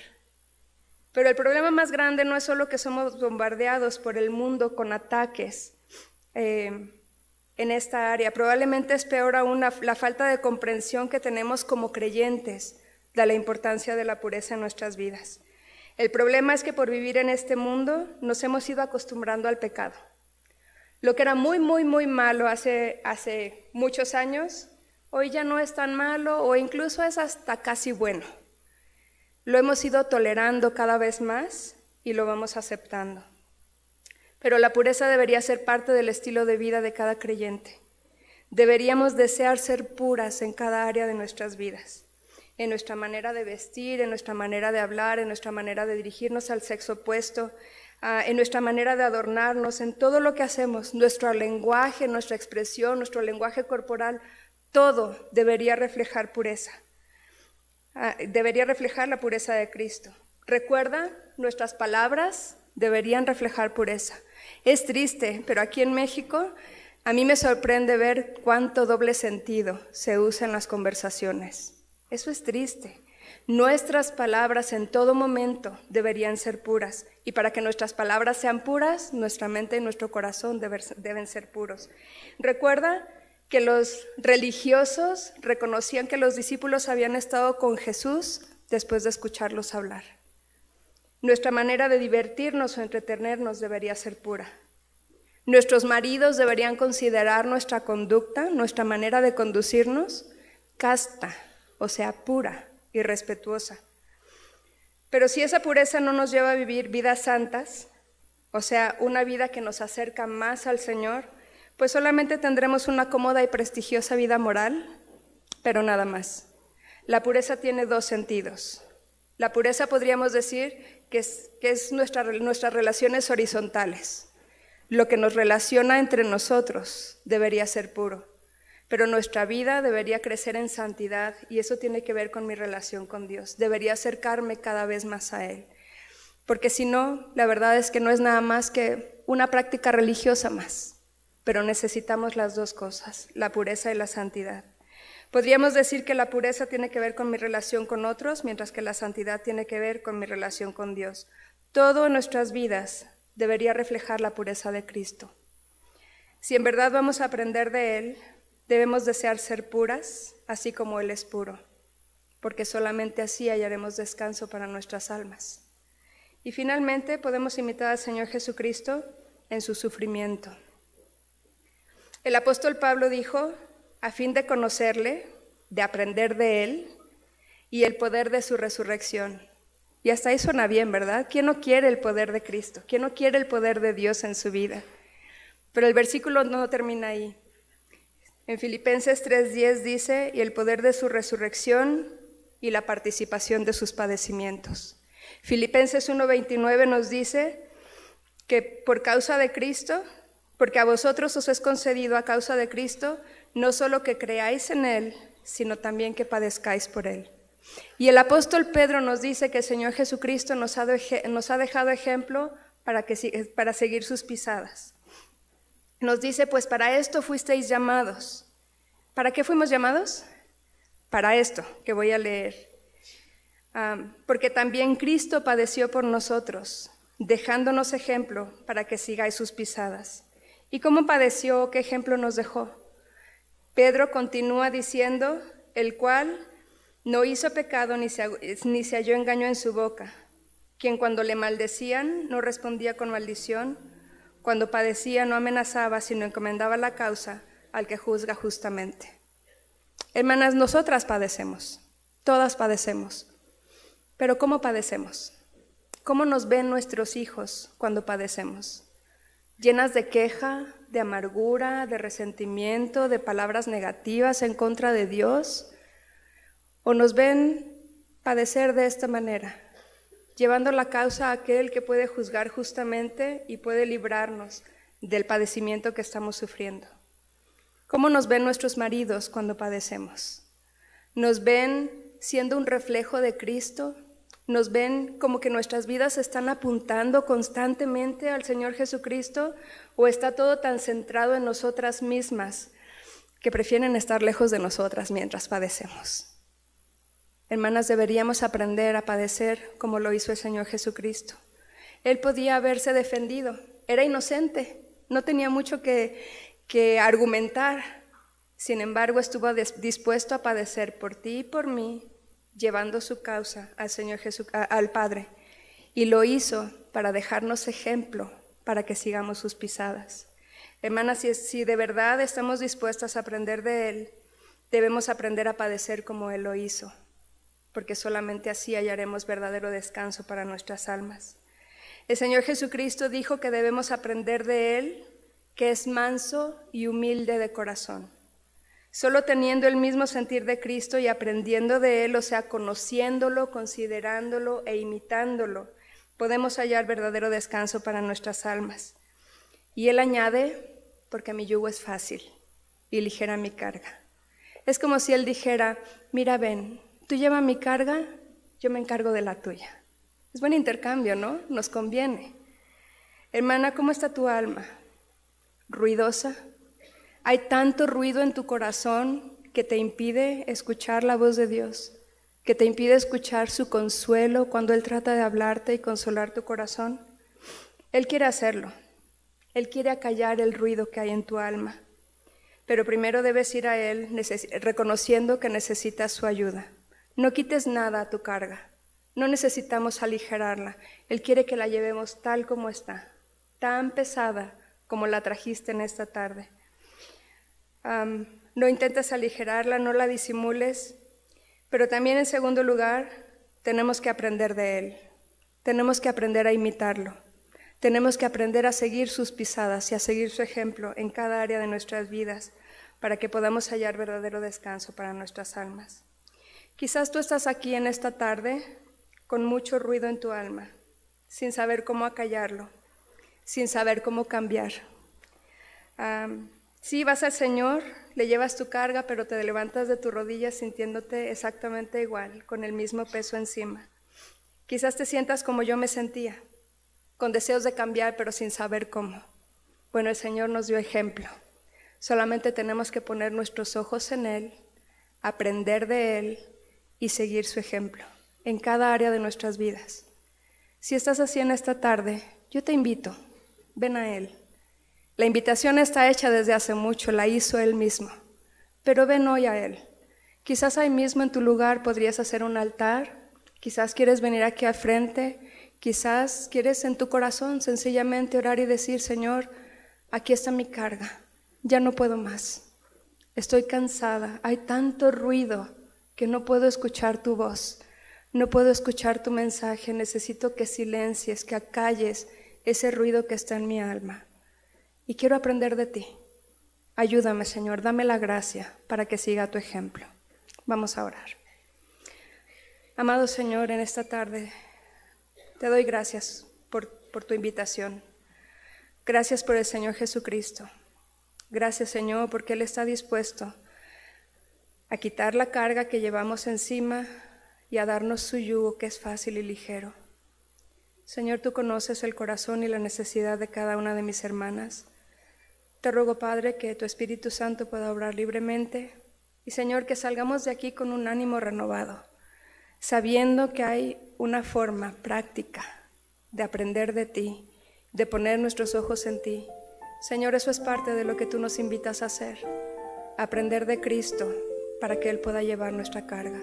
Pero el problema más grande no es solo que somos bombardeados por el mundo con ataques en esta área. Probablemente es peor aún la falta de comprensión que tenemos como creyentes de la importancia de la pureza en nuestras vidas. El problema es que por vivir en este mundo nos hemos ido acostumbrando al pecado. Lo que era muy, muy, muy malo hace muchos años, hoy ya no es tan malo o incluso es hasta casi bueno. Lo hemos ido tolerando cada vez más y lo vamos aceptando. Pero la pureza debería ser parte del estilo de vida de cada creyente. Deberíamos desear ser puras en cada área de nuestras vidas. En nuestra manera de vestir, en nuestra manera de hablar, en nuestra manera de dirigirnos al sexo opuesto, en nuestra manera de adornarnos, en todo lo que hacemos, nuestro lenguaje, nuestra expresión, nuestro lenguaje corporal, Todo debería reflejar pureza. Debería reflejar la pureza de Cristo. Recuerda, nuestras palabras deberían reflejar pureza. Es triste, pero aquí en México a mí me sorprende ver cuánto doble sentido se usa en las conversaciones. Eso es triste. Nuestras palabras en todo momento deberían ser puras, y para que nuestras palabras sean puras, nuestra mente y nuestro corazón deben ser puros. Recuerda que los religiosos reconocían que los discípulos habían estado con Jesús después de escucharlos hablar. Nuestra manera de divertirnos o entretenernos debería ser pura. Nuestros maridos deberían considerar nuestra conducta, nuestra manera de conducirnos, casta, o sea, pura y respetuosa. Pero si esa pureza no nos lleva a vivir vidas santas, o sea, una vida que nos acerca más al Señor, pues solamente tendremos una cómoda y prestigiosa vida moral, pero nada más. La pureza tiene dos sentidos. La pureza podríamos decir que es nuestras relaciones horizontales. Lo que nos relaciona entre nosotros debería ser puro, pero nuestra vida debería crecer en santidad, y eso tiene que ver con mi relación con Dios. Debería acercarme cada vez más a Él, porque si no, la verdad es que no es nada más que una práctica religiosa más, pero necesitamos las dos cosas, la pureza y la santidad. Podríamos decir que la pureza tiene que ver con mi relación con otros, mientras que la santidad tiene que ver con mi relación con Dios. Todo en nuestras vidas debería reflejar la pureza de Cristo. Si en verdad vamos a aprender de Él, debemos desear ser puras, así como Él es puro, porque solamente así hallaremos descanso para nuestras almas. Y finalmente podemos imitar al Señor Jesucristo en su sufrimiento. El apóstol Pablo dijo, a fin de conocerle, de aprender de Él y el poder de su resurrección. Y hasta ahí suena bien, ¿verdad? ¿Quién no quiere el poder de Cristo? ¿Quién no quiere el poder de Dios en su vida? Pero el versículo no termina ahí. En Filipenses 3:10 dice, y el poder de su resurrección y la participación de sus padecimientos. Filipenses 1:29 nos dice que por causa de Cristo, porque a vosotros os es concedido a causa de Cristo, no solo que creáis en Él, sino también que padezcáis por Él. Y el apóstol Pedro nos dice que el Señor Jesucristo nos ha dejado ejemplo para seguir sus pisadas. Nos dice, pues para esto fuisteis llamados. ¿Para qué fuimos llamados? Para esto que voy a leer. Porque también Cristo padeció por nosotros, dejándonos ejemplo para que sigáis sus pisadas. ¿Y cómo padeció? ¿Qué ejemplo nos dejó? Pedro continúa diciendo, el cual no hizo pecado ni se halló engaño en su boca, quien cuando le maldecían no respondía con maldición, cuando padecía no amenazaba, sino encomendaba la causa al que juzga justamente. Hermanas, nosotras padecemos, todas padecemos, pero ¿cómo padecemos? ¿Cómo nos ven nuestros hijos cuando padecemos? ¿Llenas de queja, de amargura, de resentimiento, de palabras negativas en contra de Dios? ¿O nos ven padecer de esta manera, llevando la causa a aquel que puede juzgar justamente y puede librarnos del padecimiento que estamos sufriendo? ¿Cómo nos ven nuestros maridos cuando padecemos? ¿Nos ven siendo un reflejo de Cristo? ¿Nos ven como que nuestras vidas están apuntando constantemente al Señor Jesucristo? ¿O está todo tan centrado en nosotras mismas que prefieren estar lejos de nosotras mientras padecemos? Hermanas, deberíamos aprender a padecer como lo hizo el Señor Jesucristo. Él podía haberse defendido, era inocente, no tenía mucho que argumentar. Sin embargo, estuvo dispuesto a padecer por ti y por mí, llevando su causa al Señor al Padre. Y lo hizo para dejarnos ejemplo, para que sigamos sus pisadas. Hermanas, si de verdad estamos dispuestas a aprender de Él, debemos aprender a padecer como Él lo hizo, porque solamente así hallaremos verdadero descanso para nuestras almas. El Señor Jesucristo dijo que debemos aprender de Él, que es manso y humilde de corazón. Solo teniendo el mismo sentir de Cristo y aprendiendo de Él, o sea, conociéndolo, considerándolo e imitándolo, podemos hallar verdadero descanso para nuestras almas. Y Él añade, porque mi yugo es fácil y ligera mi carga. Es como si Él dijera, mira, ven, tú lleva mi carga, yo me encargo de la tuya. Es buen intercambio, ¿no? Nos conviene. Hermana, ¿cómo está tu alma? ¿Ruidosa? ¿Hay tanto ruido en tu corazón que te impide escuchar la voz de Dios? ¿Que te impide escuchar su consuelo cuando Él trata de hablarte y consolar tu corazón? Él quiere hacerlo. Él quiere acallar el ruido que hay en tu alma. Pero primero debes ir a Él reconociendo que necesitas su ayuda. No quites nada a tu carga. No necesitamos aligerarla. Él quiere que la llevemos tal como está, tan pesada como la trajiste en esta tarde. No intentes aligerarla, no la disimules, pero también en segundo lugar, tenemos que aprender de Él. Tenemos que aprender a imitarlo. Tenemos que aprender a seguir sus pisadas y a seguir su ejemplo en cada área de nuestras vidas para que podamos hallar verdadero descanso para nuestras almas. Quizás tú estás aquí en esta tarde con mucho ruido en tu alma, sin saber cómo acallarlo, sin saber cómo cambiar. Sí, vas al Señor, le llevas tu carga, pero te levantas de tus rodillas sintiéndote exactamente igual, con el mismo peso encima. Quizás te sientas como yo me sentía, con deseos de cambiar, pero sin saber cómo. Bueno, el Señor nos dio ejemplo. Solamente tenemos que poner nuestros ojos en Él, aprender de Él y seguir su ejemplo en cada área de nuestras vidas. Si estás así en esta tarde, yo te invito, ven a Él. La invitación está hecha desde hace mucho, la hizo Él mismo, pero ven hoy a Él. Quizás ahí mismo en tu lugar podrías hacer un altar, quizás quieres venir aquí al frente, quizás quieres en tu corazón sencillamente orar y decir, Señor, aquí está mi carga, ya no puedo más, estoy cansada, hay tanto ruido que no puedo escuchar tu voz. No puedo escuchar tu mensaje, necesito que silencies, que acalles ese ruido que está en mi alma. Y quiero aprender de ti. Ayúdame, Señor, dame la gracia para que siga tu ejemplo. Vamos a orar. Amado Señor, en esta tarde te doy gracias por tu invitación. Gracias por el Señor Jesucristo. Gracias, Señor, porque Él está dispuesto a quitar la carga que llevamos encima y a darnos su yugo que es fácil y ligero. Señor, tú conoces el corazón y la necesidad de cada una de mis hermanas. Te ruego, Padre, que tu Espíritu Santo pueda obrar libremente y, Señor, que salgamos de aquí con un ánimo renovado, sabiendo que hay una forma práctica de aprender de ti, de poner nuestros ojos en ti. Señor, eso es parte de lo que tú nos invitas a hacer, aprender de Cristo para que Él pueda llevar nuestra carga.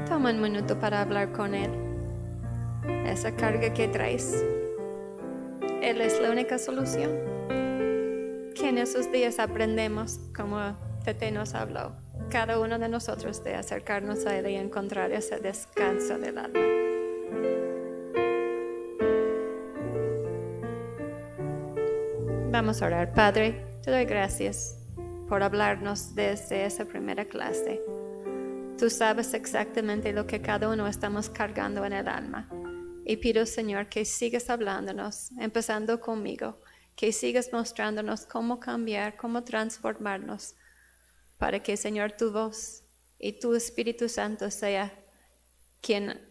Toma un minuto para hablar con Él. Esa carga que traes, Él es la única solución. Que en esos días aprendemos, como Tete nos habló, cada uno de nosotros de acercarnos a Él y encontrar ese descanso del alma. Vamos a orar. Padre, te doy gracias por hablarnos desde esa primera clase. Tú sabes exactamente lo que cada uno estamos cargando en el alma. Y pido, Señor, que sigas hablándonos, empezando conmigo, que sigas mostrándonos cómo cambiar, cómo transformarnos, para que, Señor, tu voz y tu Espíritu Santo sea quien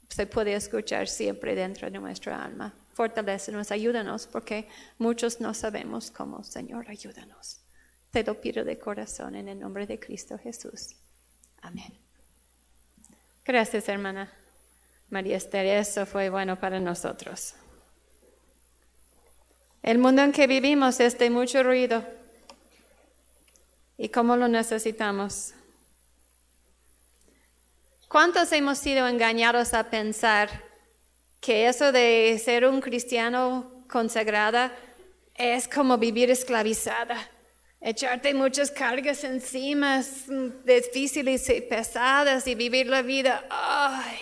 se puede escuchar siempre dentro de nuestra alma. Fortalécenos, ayúdanos, porque muchos no sabemos cómo. Señor, ayúdanos. Te lo pido de corazón en el nombre de Cristo Jesús. Amén. Gracias, hermana María Esther. Eso fue bueno para nosotros. El mundo en que vivimos es de mucho ruido. ¿Y cómo lo necesitamos? ¿Cuántos hemos sido engañados a pensar que eso de ser un cristiano consagrada es como vivir esclavizada? Echarte muchas cargas encima, difíciles y pesadas, y vivir la vida, ¡ay!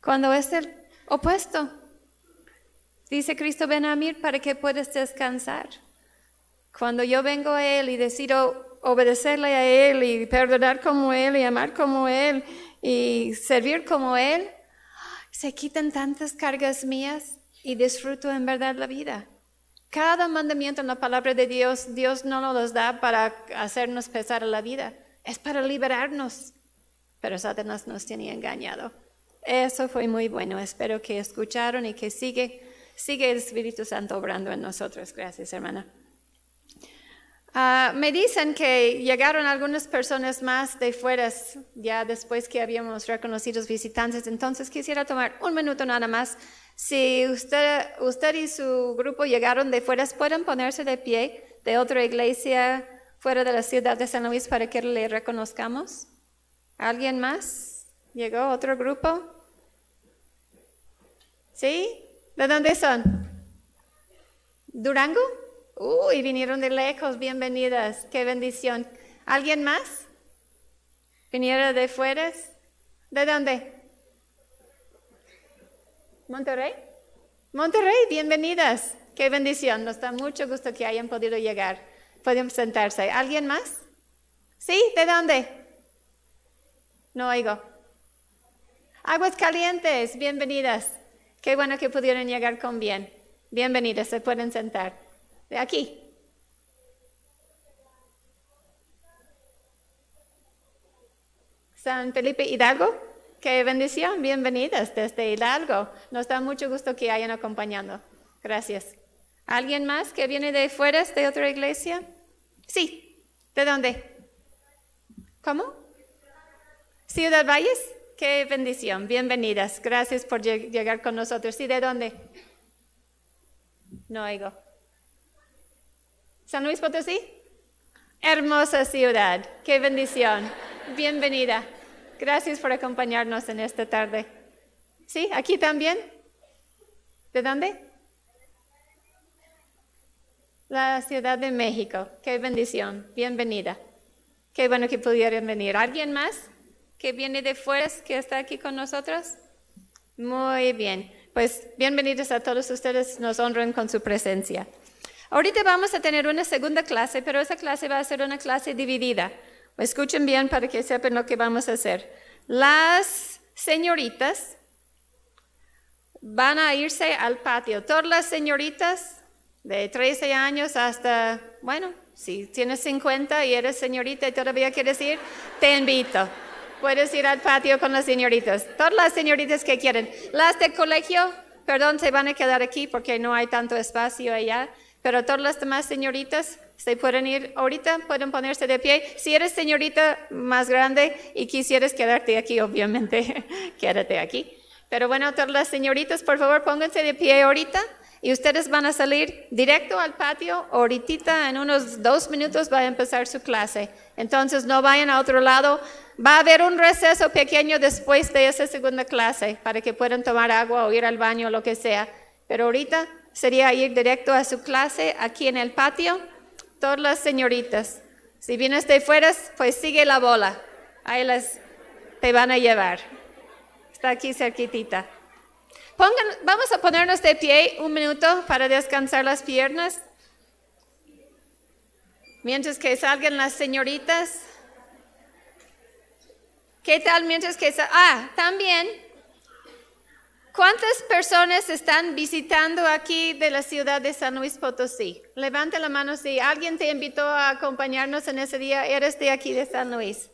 Cuando es el opuesto. Dice Cristo, ven a mí para que puedas descansar. Cuando yo vengo a Él y decido obedecerle a Él y perdonar como Él y amar como Él y servir como Él, se quitan tantas cargas mías y disfruto en verdad la vida. Cada mandamiento en la palabra de Dios, Dios no nos los da para hacernos pesar la vida, es para liberarnos. Pero Satanás nos tenía engañado. Eso fue muy bueno. Espero que escucharon y que sigue el Espíritu Santo obrando en nosotros. Gracias, hermana. Me dicen que llegaron algunas personas más de fuera, ya después que habíamos reconocido los visitantes. Entonces quisiera tomar un minuto nada más. Si usted y su grupo llegaron de fuera, ¿pueden ponerse de pie de otra iglesia fuera de la ciudad de San Luis para que le reconozcamos? ¿Alguien más? ¿Llegó otro grupo? ¿Sí? ¿De dónde son? ¿Durango? Uy, vinieron de lejos, bienvenidas, qué bendición. ¿Alguien más? ¿Vinieron de fuera? ¿De dónde? ¿Monterrey? Monterrey, bienvenidas, qué bendición, nos da mucho gusto que hayan podido llegar. Pueden sentarse. ¿Alguien más? ¿Sí? ¿De dónde? No oigo. Aguascalientes, bienvenidas. Qué bueno que pudieron llegar con bien. Bienvenidas, se pueden sentar. De aquí. San Felipe Hidalgo, qué bendición, bienvenidas desde Hidalgo. Nos da mucho gusto que hayan acompañado. Gracias. ¿Alguien más que viene de fuera, de otra iglesia? Sí. ¿De dónde? ¿Cómo? Ciudad Valles, qué bendición, bienvenidas. Gracias por llegar con nosotros. ¿Sí? ¿De dónde? No oigo. ¿San Luis Potosí? Hermosa ciudad, qué bendición. Bienvenida. Gracias por acompañarnos en esta tarde. ¿Sí? ¿Aquí también? ¿De dónde? La Ciudad de México. Qué bendición. Bienvenida. Qué bueno que pudieran venir. ¿Alguien más que viene de fuera, que está aquí con nosotros? Muy bien. Pues bienvenidos a todos ustedes. Nos honran con su presencia. Ahorita vamos a tener una segunda clase, pero esa clase va a ser una clase dividida. Escuchen bien para que sepan lo que vamos a hacer. Las señoritas van a irse al patio. Todas las señoritas de 13 años hasta, bueno, si tienes 50 y eres señorita y todavía quieres ir, te invito. Puedes ir al patio con las señoritas. Todas las señoritas que quieren. Las de colegio, perdón, se van a quedar aquí porque no hay tanto espacio allá. Pero todas las demás señoritas se pueden ir ahorita, pueden ponerse de pie. Si eres señorita más grande y quisieras quedarte aquí, obviamente, quédate aquí. Pero bueno, todas las señoritas, por favor, pónganse de pie ahorita y ustedes van a salir directo al patio. Ahorita, en unos 2 minutos, va a empezar su clase. Entonces, no vayan a otro lado. Va a haber un receso pequeño después de esa segunda clase para que puedan tomar agua o ir al baño o lo que sea. Pero ahorita sería ir directo a su clase aquí en el patio. Todas las señoritas. Si vienes de fuera, pues sigue la bola. Ahí te van a llevar. Está aquí cerquitita. Vamos a ponernos de pie un minuto para descansar las piernas. Mientras que salgan las señoritas. ¿Qué tal mientras que también, ¿cuántas personas están visitando aquí de la ciudad de San Luis Potosí? Levante la mano si alguien te invitó a acompañarnos en ese día, eres de aquí de San Luis.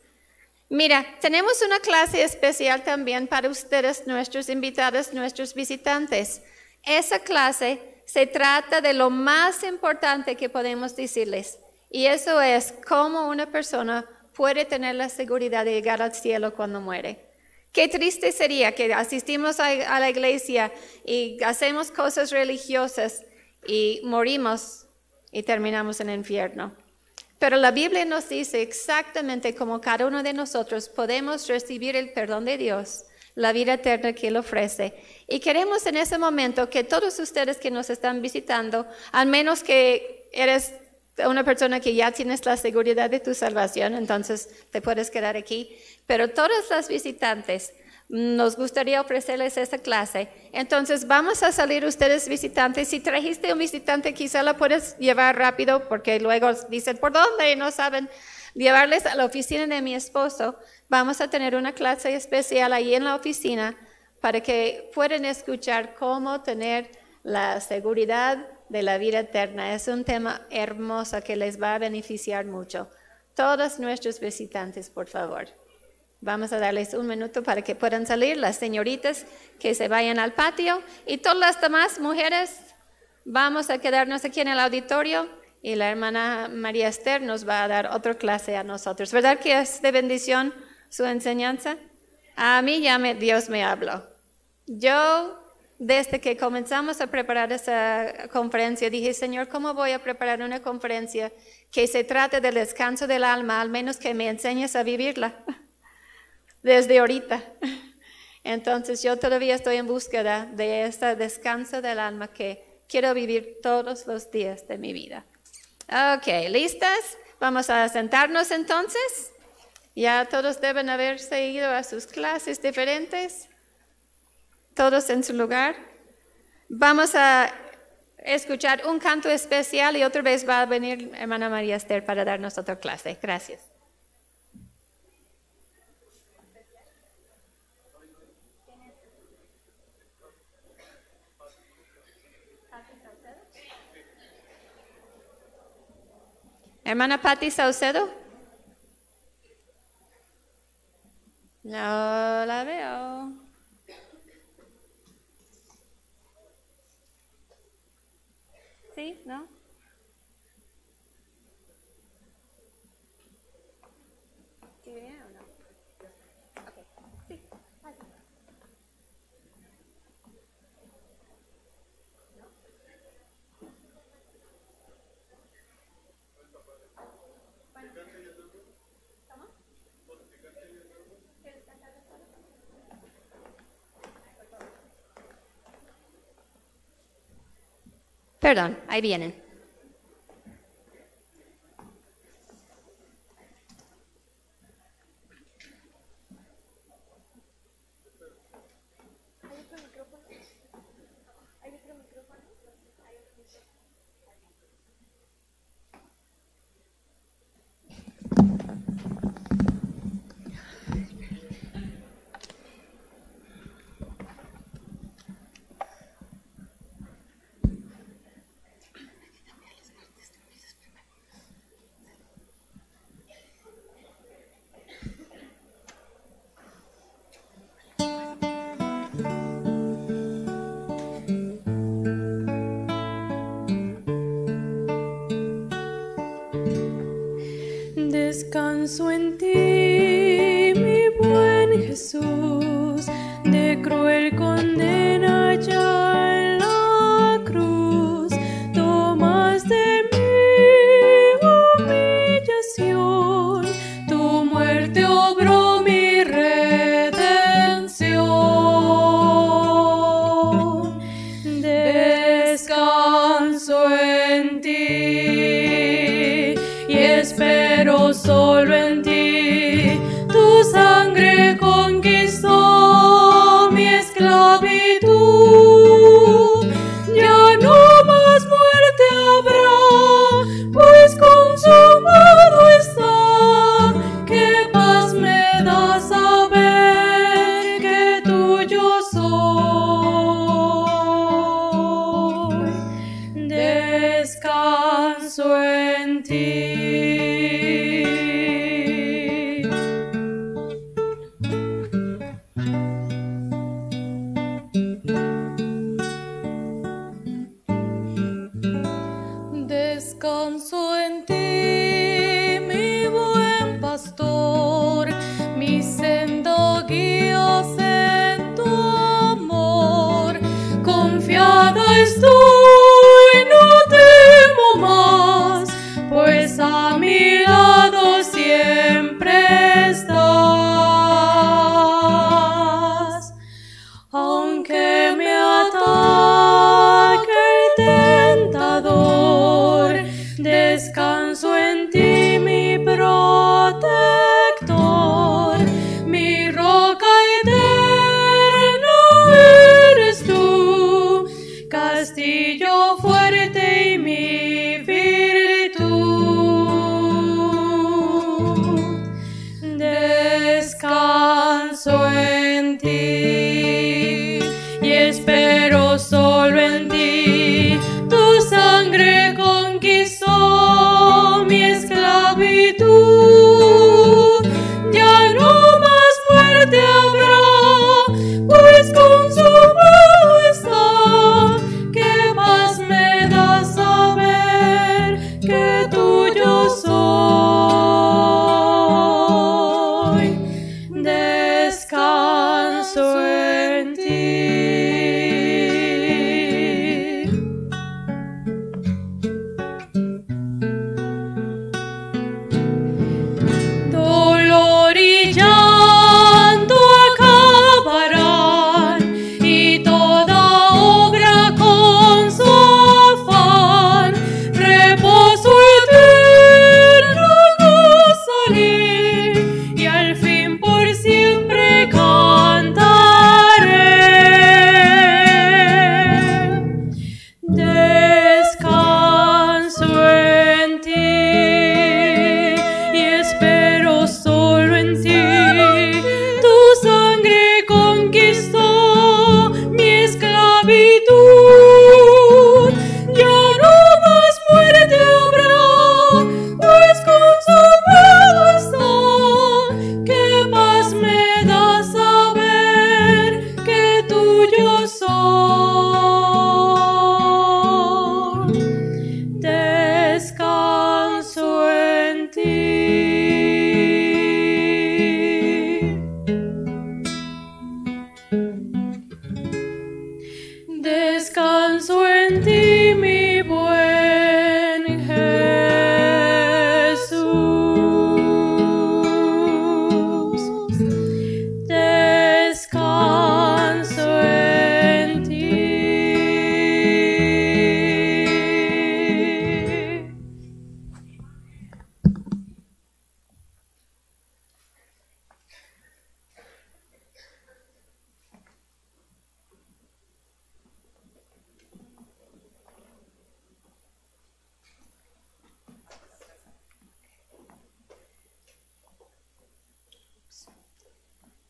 Mira, tenemos una clase especial también para ustedes, nuestros invitados, nuestros visitantes. Esa clase se trata de lo más importante que podemos decirles, y eso es cómo una persona puede tener la seguridad de llegar al cielo cuando muere. Qué triste sería que asistimos a la iglesia y hacemos cosas religiosas y morimos y terminamos en el infierno. Pero la Biblia nos dice exactamente cómo cada uno de nosotros podemos recibir el perdón de Dios, la vida eterna que Él ofrece. Y queremos en ese momento que todos ustedes que nos están visitando, al menos que eres una persona que ya tienes la seguridad de tu salvación, entonces te puedes quedar aquí. Pero todas las visitantes nos gustaría ofrecerles esa clase. Entonces vamos a salir ustedes visitantes. Si trajiste un visitante, quizá la puedes llevar rápido porque luego dicen por dónde y no saben. Llevarles a la oficina de mi esposo. Vamos a tener una clase especial ahí en la oficina para que puedan escuchar cómo tener la seguridad de la vida eterna. Es un tema hermoso que les va a beneficiar mucho. Todos nuestros visitantes, por favor. Vamos a darles un minuto para que puedan salir. Las señoritas que se vayan al patio y todas las demás mujeres vamos a quedarnos aquí en el auditorio y la hermana María Esther nos va a dar otra clase a nosotros. ¿Verdad que es de bendición su enseñanza? A mí ya Dios me habló. Yo, desde que comenzamos a preparar esa conferencia, dije, Señor, ¿cómo voy a preparar una conferencia que se trate del descanso del alma, al menos que me enseñes a vivirla desde ahorita? Entonces yo todavía estoy en búsqueda de ese descanso del alma que quiero vivir todos los días de mi vida. Ok, ¿listas? Vamos a sentarnos entonces. Ya todos deben haberse ido a sus clases diferentes. Todos en su lugar. Vamos a escuchar un canto especial y otra vez va a venir hermana María Esther para darnos otra clase. Gracias. Hermana Patti Saucedo. No la veo. ¿Sí? ¿No? ¿Quiere o no? Okay. Sí. Perdón, ahí vienen. Descanso en ti, mi buen Jesús, de cruel condena ya en la cruz. Tomaste mi humillación, tu muerte obró mi redención. Descanso en ti y espero solo en ti. Tu sangre conquistó mi esclavitud. Ya no más muerte habrá, pues consumado está. Qué paz me da saber que tuyo soy. Descanso en ti. Descanso en ti, mi buen pastor, mi senda guías en tu amor. Confiada estoy, no temo más, pues a mi lado siempre estás. Aunque me ataque el tentador, descanso en ti, mi protector, mi roca y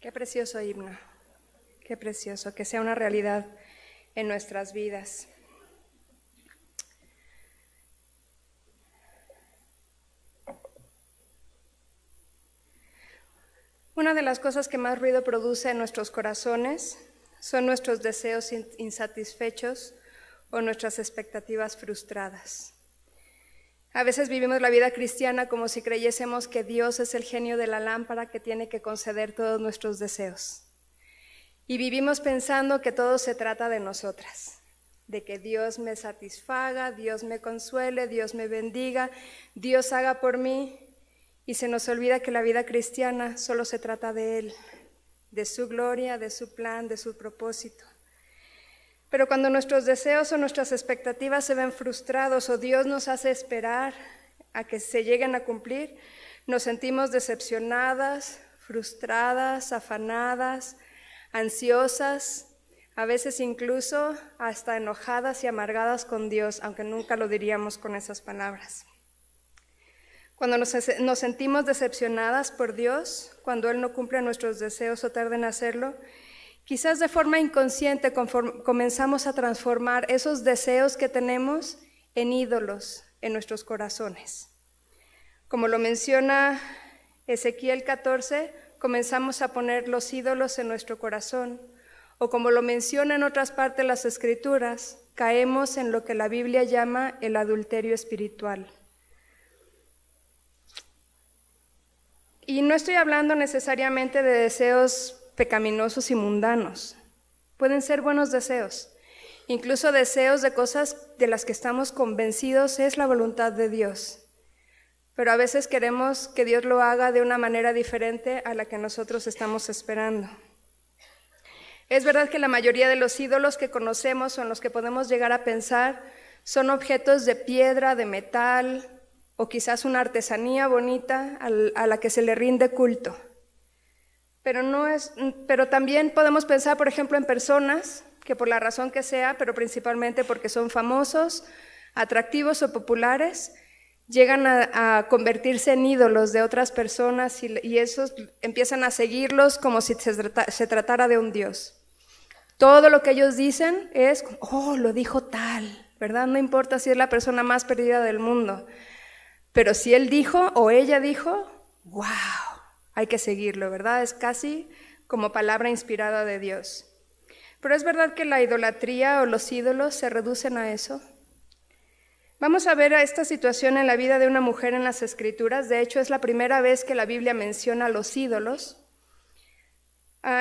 Qué precioso himno, qué precioso, que sea una realidad en nuestras vidas. Una de las cosas que más ruido produce en nuestros corazones son nuestros deseos insatisfechos o nuestras expectativas frustradas. A veces vivimos la vida cristiana como si creyésemos que Dios es el genio de la lámpara que tiene que conceder todos nuestros deseos. Y vivimos pensando que todo se trata de nosotras, de que Dios me satisfaga, Dios me consuele, Dios me bendiga, Dios haga por mí. Y se nos olvida que la vida cristiana solo se trata de Él, de su gloria, de su plan, de su propósito. Pero cuando nuestros deseos o nuestras expectativas se ven frustrados o Dios nos hace esperar a que se lleguen a cumplir, nos sentimos decepcionadas, frustradas, afanadas, ansiosas, a veces incluso hasta enojadas y amargadas con Dios, aunque nunca lo diríamos con esas palabras. Cuando nos sentimos decepcionadas por Dios, cuando Él no cumple nuestros deseos o tarda en hacerlo, quizás de forma inconsciente comenzamos a transformar esos deseos que tenemos en ídolos en nuestros corazones. Como lo menciona Ezequiel 14, comenzamos a poner los ídolos en nuestro corazón, o como lo menciona en otras partes de las Escrituras, caemos en lo que la Biblia llama el adulterio espiritual. Y no estoy hablando necesariamente de deseos pecaminosos y mundanos. Pueden ser buenos deseos, incluso deseos de cosas de las que estamos convencidos es la voluntad de Dios. Pero a veces queremos que Dios lo haga de una manera diferente a la que nosotros estamos esperando. Es verdad que la mayoría de los ídolos que conocemos o en los que podemos llegar a pensar son objetos de piedra, de metal, o quizás una artesanía bonita a la que se le rinde culto. Pero también podemos pensar, por ejemplo, en personas que por la razón que sea, pero principalmente porque son famosos, atractivos o populares, llegan a convertirse en ídolos de otras personas y esos empiezan a seguirlos como si se tratara de un Dios. Todo lo que ellos dicen es, oh, lo dijo tal, ¿verdad? No importa si es la persona más perdida del mundo. Pero si él dijo o ella dijo, wow, hay que seguirlo, ¿verdad? Es casi como palabra inspirada de Dios. Pero es verdad que la idolatría o los ídolos se reducen a eso. Vamos a ver a esta situación en la vida de una mujer en las Escrituras. De hecho, es la primera vez que la Biblia menciona los ídolos.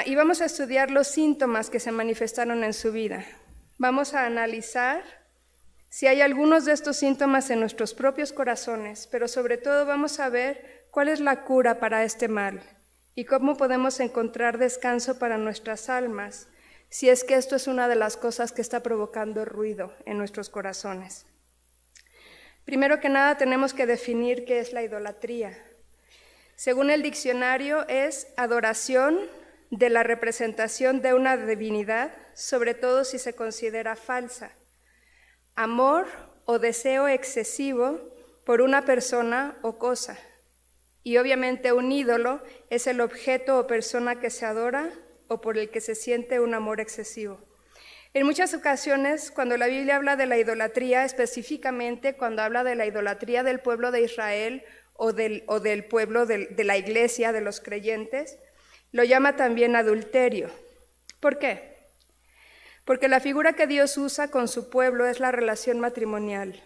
Y vamos a estudiar los síntomas que se manifestaron en su vida. Vamos a analizar si hay algunos de estos síntomas en nuestros propios corazones, pero sobre todo vamos a ver cuál es la cura para este mal y cómo podemos encontrar descanso para nuestras almas, si es que esto es una de las cosas que está provocando ruido en nuestros corazones. Primero que nada tenemos que definir qué es la idolatría. Según el diccionario, es adoración de la representación de una divinidad, sobre todo si se considera falsa. Amor o deseo excesivo por una persona o cosa. Y obviamente un ídolo es el objeto o persona que se adora o por el que se siente un amor excesivo. En muchas ocasiones, cuando la Biblia habla de la idolatría, específicamente cuando habla de la idolatría del pueblo de Israel o del pueblo de la iglesia, de los creyentes, lo llama también adulterio. ¿Por qué? Porque la figura que Dios usa con su pueblo es la relación matrimonial.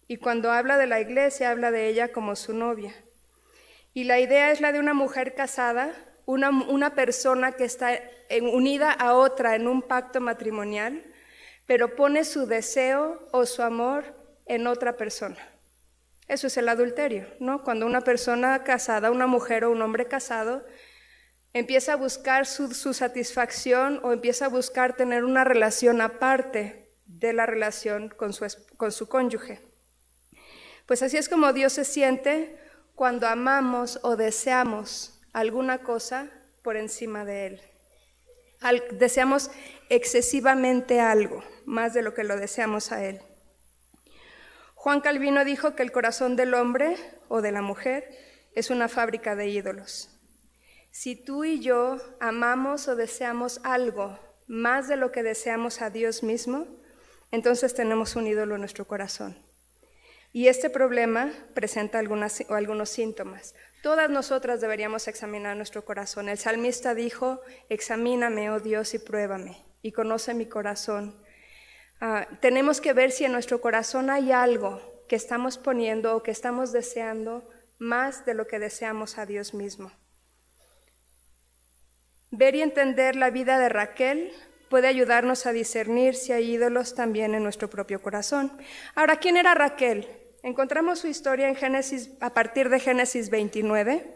Y cuando habla de la iglesia, habla de ella como su novia. Y la idea es la de una mujer casada, una persona que está unida a otra en un pacto matrimonial, pero pone su deseo o su amor en otra persona. Eso es el adulterio, ¿no? Cuando una persona casada, una mujer o un hombre casado, empieza a buscar su satisfacción o empieza a buscar tener una relación aparte de la relación con su cónyuge. Pues así es como Dios se siente cuando amamos o deseamos alguna cosa por encima de Él. Deseamos excesivamente algo, más de lo que lo deseamos a Él. Juan Calvino dijo que el corazón del hombre o de la mujer es una fábrica de ídolos. Si tú y yo amamos o deseamos algo más de lo que deseamos a Dios mismo, entonces tenemos un ídolo en nuestro corazón. Y este problema presenta algunos síntomas. Todas nosotras deberíamos examinar nuestro corazón. El salmista dijo, examíname, oh Dios, y pruébame, y conoce mi corazón. Tenemos que ver si en nuestro corazón hay algo que estamos poniendo o que estamos deseando más de lo que deseamos a Dios mismo. Ver y entender la vida de Raquel puede ayudarnos a discernir si hay ídolos también en nuestro propio corazón. Ahora, ¿quién era Raquel? Encontramos su historia en Génesis, a partir de Génesis 29,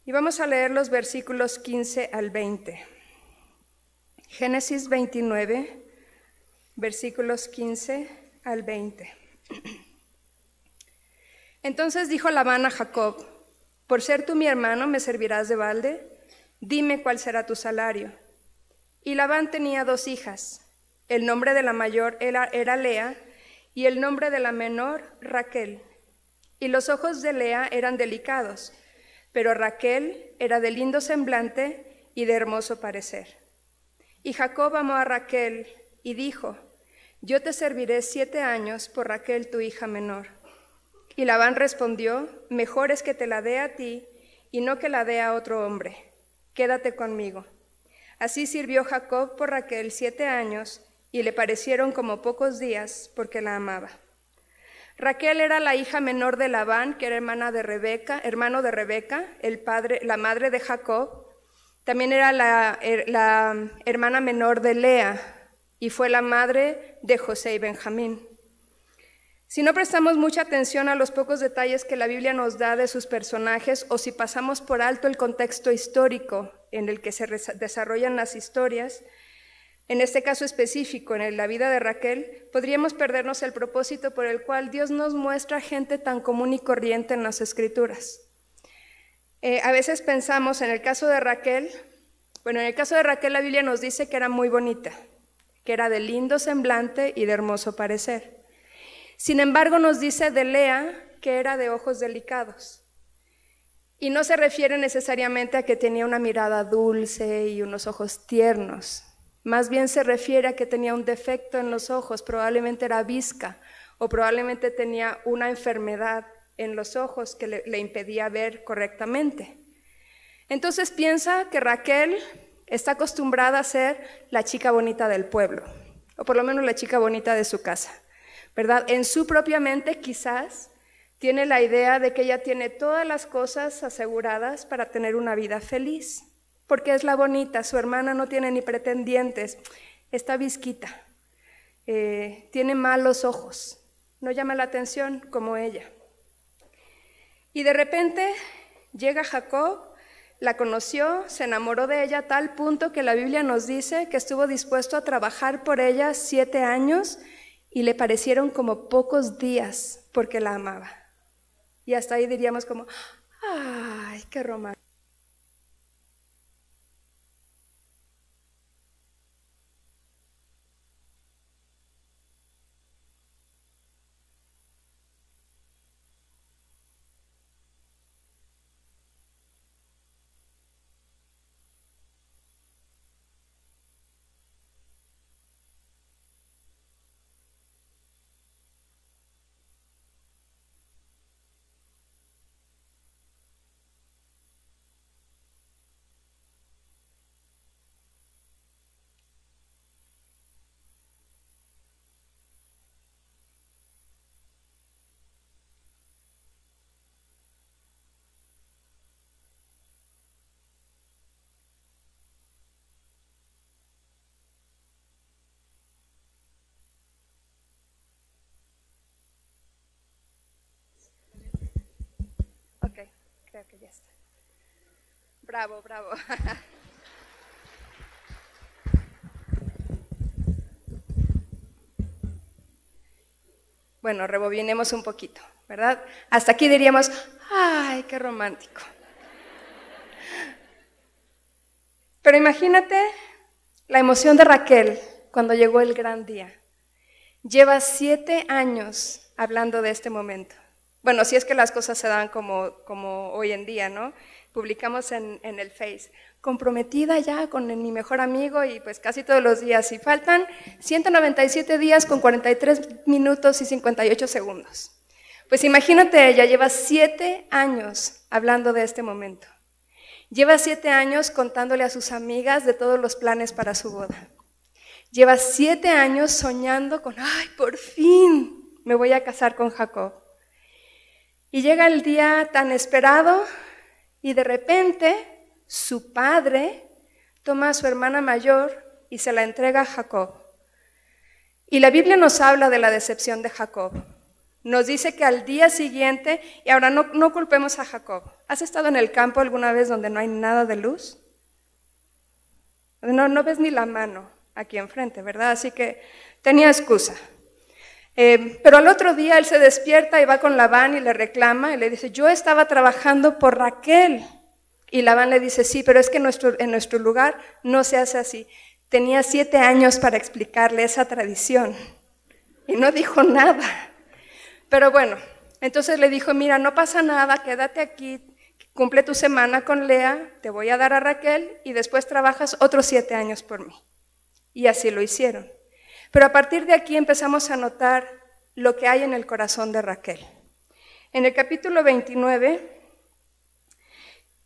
y vamos a leer los versículos 15 al 20. Génesis 29, versículos 15 al 20. Entonces dijo Labán a Jacob, por ser tú mi hermano, ¿me servirás de balde? Dime cuál será tu salario. Y Labán tenía 2 hijas. El nombre de la mayor era Lea, y el nombre de la menor, Raquel. Y los ojos de Lea eran delicados, pero Raquel era de lindo semblante y de hermoso parecer. Y Jacob amó a Raquel y dijo, yo te serviré 7 años por Raquel tu hija menor. Y Labán respondió, mejor es que te la dé a ti y no que la dé a otro hombre. Quédate conmigo. Así sirvió Jacob por Raquel 7 años, y le parecieron como pocos días porque la amaba. Raquel era la hija menor de Labán, que era hermano de Rebeca, la madre de Jacob. También era la hermana menor de Lea, y fue la madre de José y Benjamín. Si no prestamos mucha atención a los pocos detalles que la Biblia nos da de sus personajes, o si pasamos por alto el contexto histórico en el que se desarrollan las historias, en este caso específico, en la vida de Raquel, podríamos perdernos el propósito por el cual Dios nos muestra gente tan común y corriente en las Escrituras. A veces pensamos, en el caso de Raquel la Biblia nos dice que era muy bonita, que era de lindo semblante y de hermoso parecer. Sin embargo, nos dice de Lea que era de ojos delicados. Y no se refiere necesariamente a que tenía una mirada dulce y unos ojos tiernos. Más bien se refiere a que tenía un defecto en los ojos, probablemente era visca, o probablemente tenía una enfermedad en los ojos que le impedía ver correctamente. Entonces piensa que Raquel está acostumbrada a ser la chica bonita del pueblo, o por lo menos la chica bonita de su casa, ¿verdad? En su propia mente quizás tiene la idea de que ella tiene todas las cosas aseguradas para tener una vida feliz, porque es la bonita, su hermana no tiene ni pretendientes, está visquita, tiene malos ojos, no llama la atención como ella. Y de repente llega Jacob, la conoció, se enamoró de ella a tal punto que la Biblia nos dice que estuvo dispuesto a trabajar por ella 7 años y le parecieron como pocos días porque la amaba. Y hasta ahí diríamos como, ¡ay, qué romántico! Ok, creo que ya está. Bravo, bravo. Bueno, rebobinemos un poquito, ¿verdad? Hasta aquí diríamos, ¡ay, qué romántico! Pero imagínate la emoción de Raquel cuando llegó el gran día. Lleva 7 años hablando de este momento. Bueno, si es que las cosas se dan como hoy en día, ¿no? publicamos en el Face, comprometida ya con mi mejor amigo y pues casi todos los días. Y faltan 197 días con 43 minutos y 58 segundos. Pues imagínate, ella lleva 7 años hablando de este momento. Lleva 7 años contándole a sus amigas de todos los planes para su boda. Lleva 7 años soñando con, ¡ay, por fin me voy a casar con Jacob! Y llega el día tan esperado y de repente su padre toma a su hermana mayor y se la entrega a Jacob. Y la Biblia nos habla de la decepción de Jacob. Nos dice que al día siguiente, y ahora no culpemos a Jacob. ¿Has estado en el campo alguna vez donde no hay nada de luz? No ves ni la mano aquí enfrente, ¿verdad? Así que tenía excusa. Pero al otro día él se despierta y va con Labán y le reclama y le dice, yo estaba trabajando por Raquel. Y Labán le dice, sí, pero es que en nuestro lugar no se hace así. Tenía 7 años para explicarle esa tradición y no dijo nada. Pero bueno, entonces le dijo, mira, no pasa nada, quédate aquí, cumple tu semana con Lea, te voy a dar a Raquel y después trabajas otros 7 años por mí. Y así lo hicieron. Pero a partir de aquí empezamos a notar lo que hay en el corazón de Raquel. En el capítulo 29,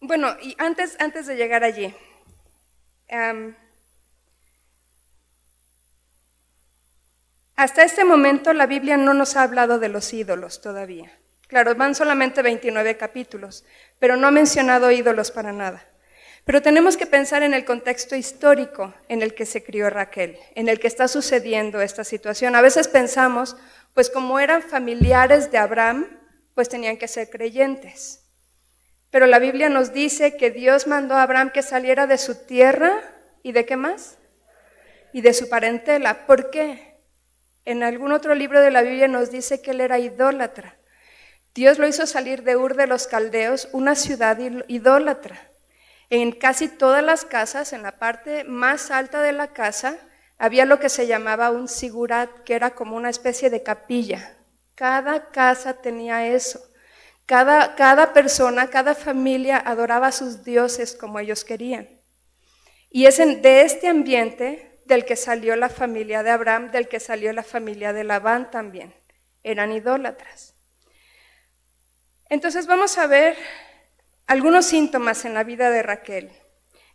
bueno, y antes de llegar allí, hasta este momento la Biblia no nos ha hablado de los ídolos todavía. Claro, van solamente 29 capítulos, pero no ha mencionado ídolos para nada. Pero tenemos que pensar en el contexto histórico en el que se crió Raquel, en el que está sucediendo esta situación. A veces pensamos, pues como eran familiares de Abraham, pues tenían que ser creyentes. Pero la Biblia nos dice que Dios mandó a Abraham que saliera de su tierra, ¿y de qué más? Y de su parentela. ¿Por qué? En algún otro libro de la Biblia nos dice que él era idólatra. Dios lo hizo salir de Ur de los Caldeos, una ciudad idólatra. En casi todas las casas, en la parte más alta de la casa, había lo que se llamaba un sigurat, que era como una especie de capilla. Cada casa tenía eso. Cada persona, cada familia adoraba a sus dioses como ellos querían. Y es de este ambiente del que salió la familia de Abraham, del que salió la familia de Labán también. Eran idólatras. Entonces vamos a ver algunos síntomas en la vida de Raquel.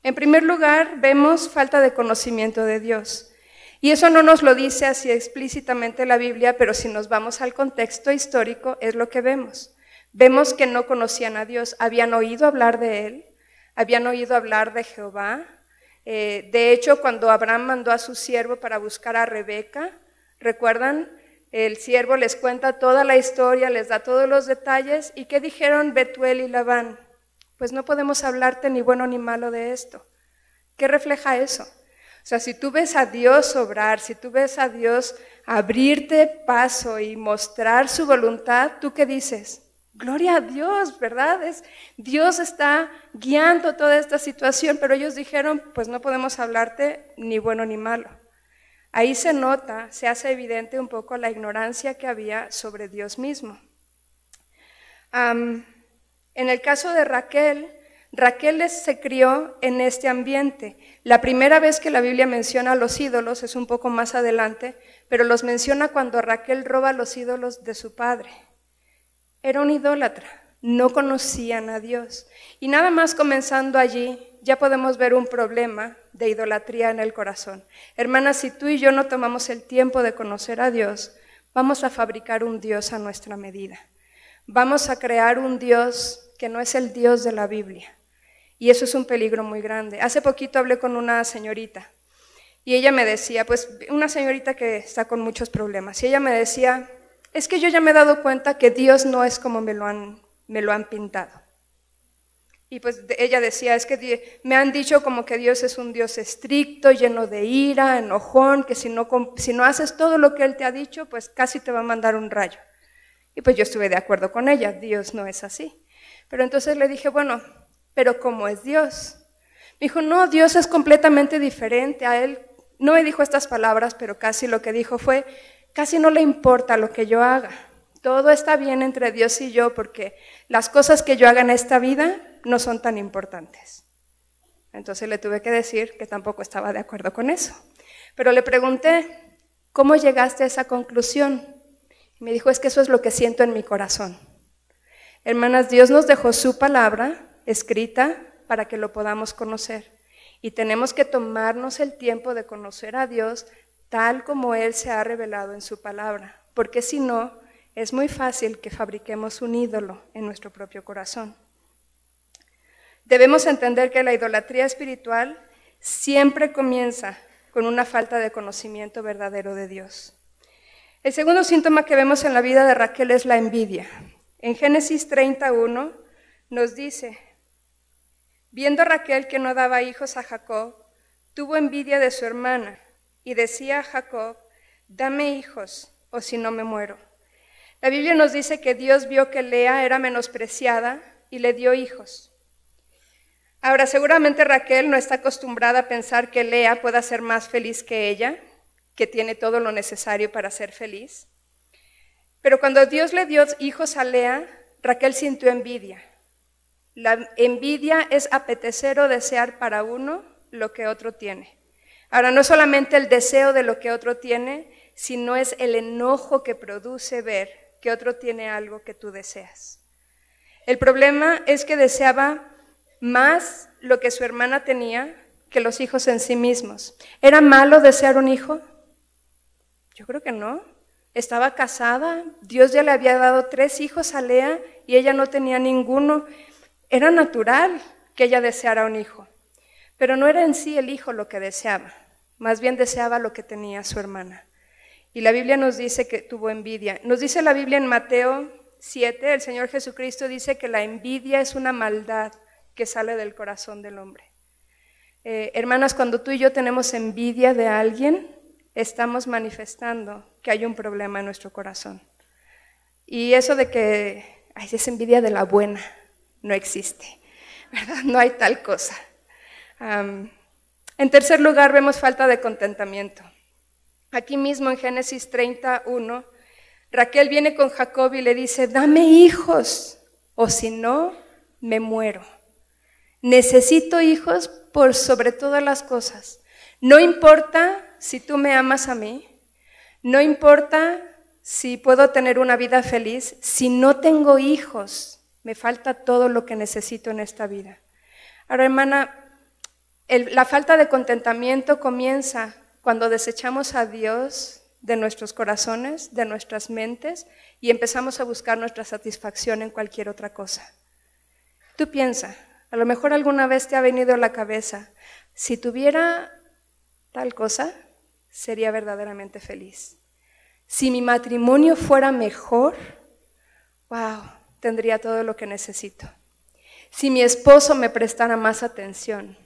En primer lugar, vemos falta de conocimiento de Dios. Y eso no nos lo dice así explícitamente la Biblia, pero si nos vamos al contexto histórico, es lo que vemos. Vemos que no conocían a Dios, habían oído hablar de Él, habían oído hablar de Jehová. De hecho, cuando Abraham mandó a su siervo para buscar a Rebeca, ¿recuerdan? El siervo les cuenta toda la historia, les da todos los detalles. ¿Y qué dijeron Betuel y Labán? Pues no podemos hablarte ni bueno ni malo de esto. ¿Qué refleja eso? O sea, si tú ves a Dios obrar, si tú ves a Dios abrirte paso y mostrar su voluntad, ¿tú qué dices? Gloria a Dios, ¿verdad? Dios está guiando toda esta situación, pero ellos dijeron, pues no podemos hablarte ni bueno ni malo. Ahí se nota, se hace evidente un poco la ignorancia que había sobre Dios mismo. En el caso de Raquel se crió en este ambiente. La primera vez que la Biblia menciona a los ídolos es un poco más adelante, pero los menciona cuando Raquel roba los ídolos de su padre. Era un idólatra, no conocían a Dios. Y nada más comenzando allí, ya podemos ver un problema de idolatría en el corazón. Hermanas, si tú y yo no tomamos el tiempo de conocer a Dios, vamos a fabricar un Dios a nuestra medida. Vamos a crear un Dios que no es el Dios de la Biblia. Y eso es un peligro muy grande. Hace poquito hablé con una señorita y ella me decía, pues una señorita que está con muchos problemas, y ella me decía, es que yo ya me he dado cuenta que Dios no es como me lo han pintado. Y pues ella decía, es que me han dicho como que Dios es un Dios estricto, lleno de ira, enojón, que si no haces todo lo que Él te ha dicho, pues casi te va a mandar un rayo. Y pues yo estuve de acuerdo con ella, Dios no es así. Pero entonces le dije, bueno, ¿pero cómo es Dios? Me dijo, no, Dios es completamente diferente. A Él no me dijo estas palabras, pero casi lo que dijo fue, casi no le importa lo que yo haga. Todo está bien entre Dios y yo porque las cosas que yo haga en esta vida no son tan importantes. Entonces le tuve que decir que tampoco estaba de acuerdo con eso. Pero le pregunté, ¿cómo llegaste a esa conclusión? Y me dijo, es que eso es lo que siento en mi corazón. Hermanas, Dios nos dejó su palabra escrita para que lo podamos conocer. Y tenemos que tomarnos el tiempo de conocer a Dios tal como Él se ha revelado en su palabra. Porque si no, es muy fácil que fabriquemos un ídolo en nuestro propio corazón. Debemos entender que la idolatría espiritual siempre comienza con una falta de conocimiento verdadero de Dios. El segundo síntoma que vemos en la vida de Raquel es la envidia. En Génesis 31 nos dice, viendo Raquel que no daba hijos a Jacob, tuvo envidia de su hermana y decía a Jacob, dame hijos o si no me muero. La Biblia nos dice que Dios vio que Lea era menospreciada y le dio hijos. Ahora, seguramente Raquel no está acostumbrada a pensar que Lea pueda ser más feliz que ella, que tiene todo lo necesario para ser feliz. Pero cuando Dios le dio hijos a Lea, Raquel sintió envidia. La envidia es apetecer o desear para uno lo que otro tiene. Ahora, no solamente el deseo de lo que otro tiene, sino es el enojo que produce ver que otro tiene algo que tú deseas. El problema es que deseaba más lo que su hermana tenía que los hijos en sí mismos. ¿Era malo desear un hijo? Yo creo que no. Estaba casada, Dios ya le había dado 3 hijos a Lea y ella no tenía ninguno. Era natural que ella deseara un hijo, pero no era en sí el hijo lo que deseaba, más bien deseaba lo que tenía su hermana. Y la Biblia nos dice que tuvo envidia. Nos dice la Biblia en Mateo 7, el Señor Jesucristo dice que la envidia es una maldad que sale del corazón del hombre. Hermanas, cuando tú y yo tenemos envidia de alguien, estamos manifestando que hay un problema en nuestro corazón. Y eso de que es envidia de la buena, no existe, ¿verdad? No hay tal cosa. En tercer lugar, vemos falta de contentamiento. Aquí mismo en Génesis 31, Raquel viene con Jacob y le dice, dame hijos, o si no, me muero. Necesito hijos por sobre todas las cosas. No importa si tú me amas a mí, no importa si puedo tener una vida feliz, si no tengo hijos, me falta todo lo que necesito en esta vida. Ahora, hermana, la falta de contentamiento comienza cuando desechamos a Dios de nuestros corazones, de nuestras mentes, y empezamos a buscar nuestra satisfacción en cualquier otra cosa. Tú piensa, a lo mejor alguna vez te ha venido a la cabeza, si tuviera tal cosa, sería verdaderamente feliz. Si mi matrimonio fuera mejor, wow, tendría todo lo que necesito. Si mi esposo me prestara más atención,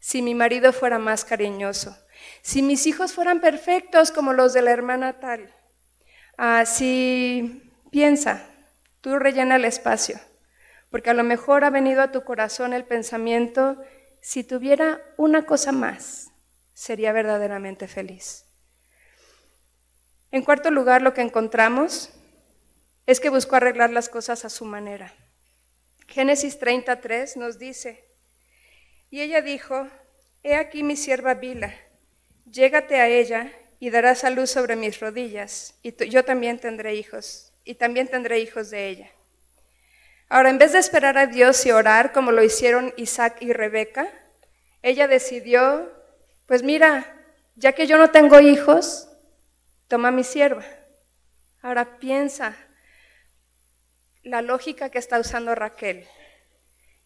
si mi marido fuera más cariñoso, si mis hijos fueran perfectos como los de la hermana tal, si piensa, tú rellena el espacio, porque a lo mejor ha venido a tu corazón el pensamiento, si tuviera una cosa más, sería verdaderamente feliz. En cuarto lugar, lo que encontramos es que buscó arreglar las cosas a su manera. Génesis 33 nos dice, y ella dijo, he aquí mi sierva Bila, llégate a ella y darás a luz sobre mis rodillas, y yo también tendré hijos, y también tendré hijos de ella. Ahora, en vez de esperar a Dios y orar como lo hicieron Isaac y Rebeca, ella decidió, pues mira, ya que yo no tengo hijos, toma mi sierva. Ahora piensa la lógica que está usando Raquel.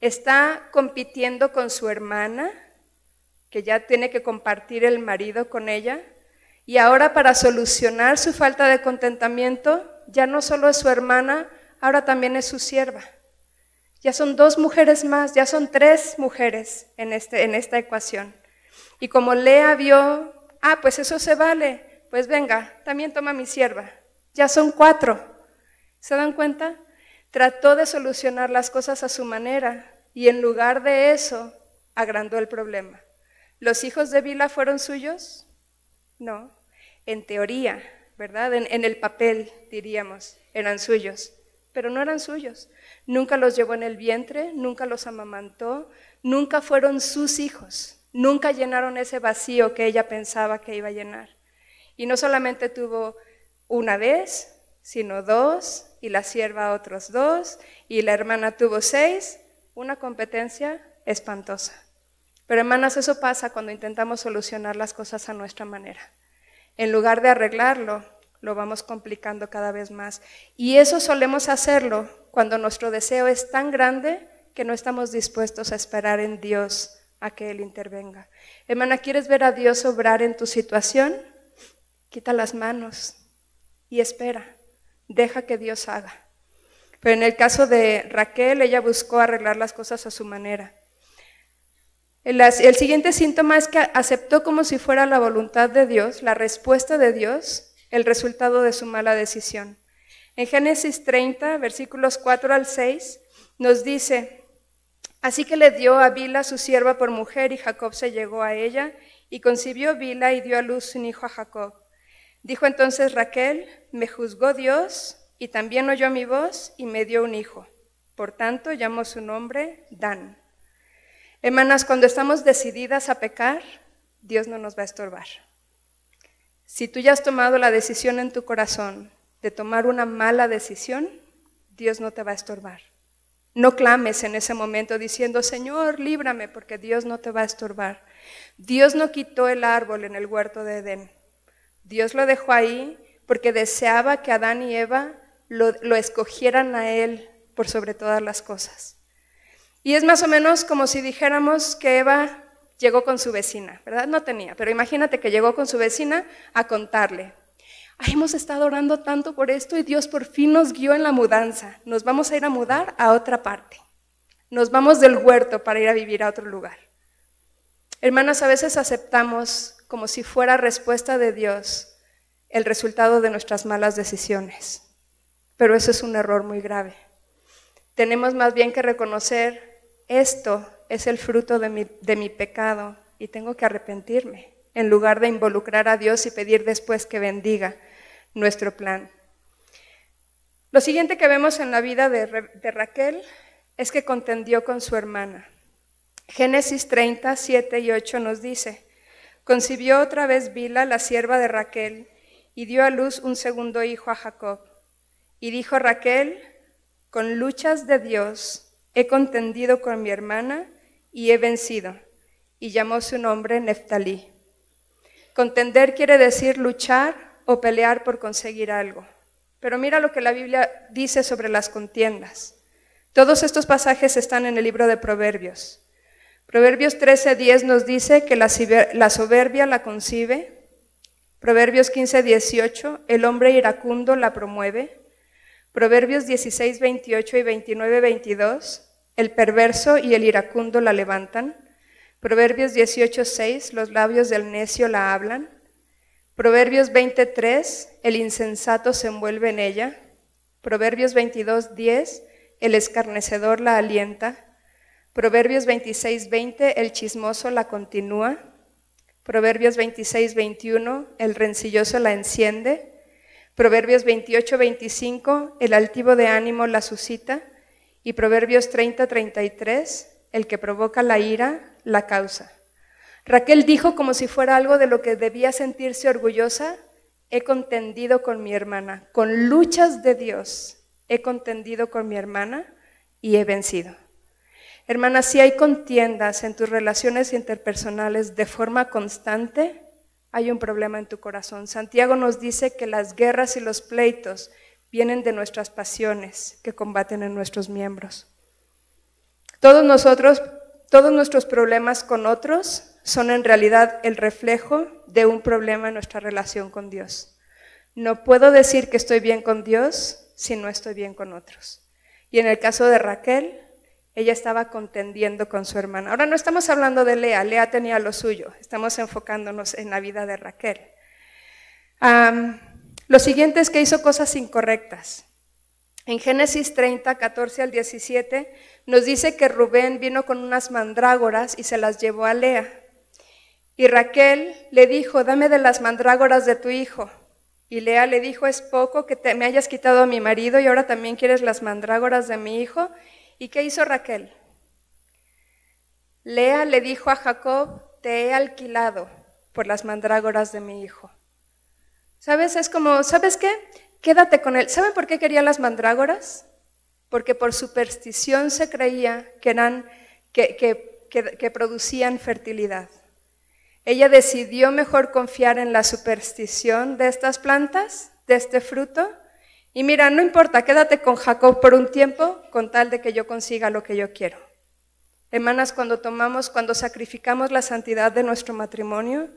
Está compitiendo con su hermana, que ya tiene que compartir el marido con ella, y ahora para solucionar su falta de contentamiento, ya no solo es su hermana, ahora también es su sierva. Ya son 2 mujeres más, ya son 3 mujeres en esta ecuación. Y como Lea vio, pues eso se vale, pues venga, también toma mi sierva. Ya son 4. ¿Se dan cuenta? Trató de solucionar las cosas a su manera y en lugar de eso, agrandó el problema. ¿Los hijos de Bila fueron suyos? No. En teoría, ¿verdad? En el papel, diríamos, eran suyos, pero no eran suyos. Nunca los llevó en el vientre, nunca los amamantó, nunca fueron sus hijos, nunca llenaron ese vacío que ella pensaba que iba a llenar. Y no solamente tuvo una vez, sino 2, y la sierva otros 2, y la hermana tuvo 6, una competencia espantosa. Pero hermanas, eso pasa cuando intentamos solucionar las cosas a nuestra manera. En lugar de arreglarlo, lo vamos complicando cada vez más. Y eso solemos hacerlo cuando nuestro deseo es tan grande que no estamos dispuestos a esperar en Dios a que Él intervenga. Hermana, ¿quieres ver a Dios obrar en tu situación? Quita las manos y espera. Deja que Dios haga. Pero en el caso de Raquel, ella buscó arreglar las cosas a su manera. El siguiente síntoma es que aceptó como si fuera la voluntad de Dios, la respuesta de Dios, el resultado de su mala decisión. En Génesis 30, versículos 4 al 6, nos dice: así que le dio a Bilha su sierva por mujer, y Jacob se llegó a ella, y concibió Bilha y dio a luz un hijo a Jacob. Dijo entonces Raquel: me juzgó Dios, y también oyó mi voz, y me dio un hijo. Por tanto, llamó su nombre Dan. Hermanas, cuando estamos decididas a pecar, Dios no nos va a estorbar. Si tú ya has tomado la decisión en tu corazón de tomar una mala decisión, Dios no te va a estorbar. No clames en ese momento diciendo: Señor, líbrame, porque Dios no te va a estorbar. Dios no quitó el árbol en el huerto de Edén. Dios lo dejó ahí porque deseaba que Adán y Eva lo escogieran a Él por sobre todas las cosas. Y es más o menos como si dijéramos que Eva llegó con su vecina, ¿verdad? No tenía, pero imagínate que llegó con su vecina a contarle: ay, hemos estado orando tanto por esto y Dios por fin nos guió en la mudanza. Nos vamos a ir a mudar a otra parte. Nos vamos del huerto para ir a vivir a otro lugar. Hermanos, a veces aceptamos como si fuera respuesta de Dios el resultado de nuestras malas decisiones. Pero eso es un error muy grave. Tenemos más bien que reconocer: esto es el fruto de mi pecado y tengo que arrepentirme, en lugar de involucrar a Dios y pedir después que bendiga nuestro plan. Lo siguiente que vemos en la vida de Raquel es que contendió con su hermana. Génesis 30, 7 y 8 nos dice: concibió otra vez Bilha, la sierva de Raquel, y dio a luz un segundo hijo a Jacob. Y dijo Raquel: con luchas de Dios he contendido con mi hermana y he vencido. Y llamó su nombre Neftalí. Contender quiere decir luchar o pelear por conseguir algo. Pero mira lo que la Biblia dice sobre las contiendas. Todos estos pasajes están en el libro de Proverbios. Proverbios 13:10 nos dice que la soberbia la concibe. Proverbios 15:18, el hombre iracundo la promueve. Proverbios 16:28 y 29:22, el perverso y el iracundo la levantan. Proverbios 18:6, los labios del necio la hablan. Proverbios 20:3, el insensato se envuelve en ella. Proverbios 22:10, el escarnecedor la alienta. Proverbios 26:20, el chismoso la continúa. Proverbios 26:21, el rencilloso la enciende. Proverbios 28:25, el altivo de ánimo la suscita. Y Proverbios 30:33, el que provoca la ira la causa. Raquel dijo como si fuera algo de lo que debía sentirse orgullosa: he contendido con mi hermana, con luchas de Dios, he contendido con mi hermana y he vencido. Hermana, si hay contiendas en tus relaciones interpersonales de forma constante, hay un problema en tu corazón. Santiago nos dice que las guerras y los pleitos vienen de nuestras pasiones que combaten en nuestros miembros. Todos nuestros problemas con otros son en realidad el reflejo de un problema en nuestra relación con Dios. No puedo decir que estoy bien con Dios si no estoy bien con otros. Y en el caso de Raquel, ella estaba contendiendo con su hermana. Ahora no estamos hablando de Lea, Lea tenía lo suyo, estamos enfocándonos en la vida de Raquel. Lo siguiente es que hizo cosas incorrectas. En Génesis 30, 14 al 17, nos dice que Rubén vino con unas mandrágoras y se las llevó a Lea. Y Raquel le dijo: dame de las mandrágoras de tu hijo. Y Lea le dijo, es poco que me hayas quitado a mi marido y ahora también quieres las mandrágoras de mi hijo. ¿Y qué hizo Raquel? Lea le dijo a Jacob, te he alquilado por las mandrágoras de mi hijo. ¿Sabes? Es como, ¿sabes qué? Quédate con él. ¿Saben por qué quería las mandrágoras? Porque por superstición se creía que producían fertilidad. Ella decidió mejor confiar en la superstición de estas plantas, de este fruto, y mira, no importa, quédate con Jacob por un tiempo con tal de que yo consiga lo que yo quiero. Hermanas, cuando sacrificamos la santidad de nuestro matrimonio,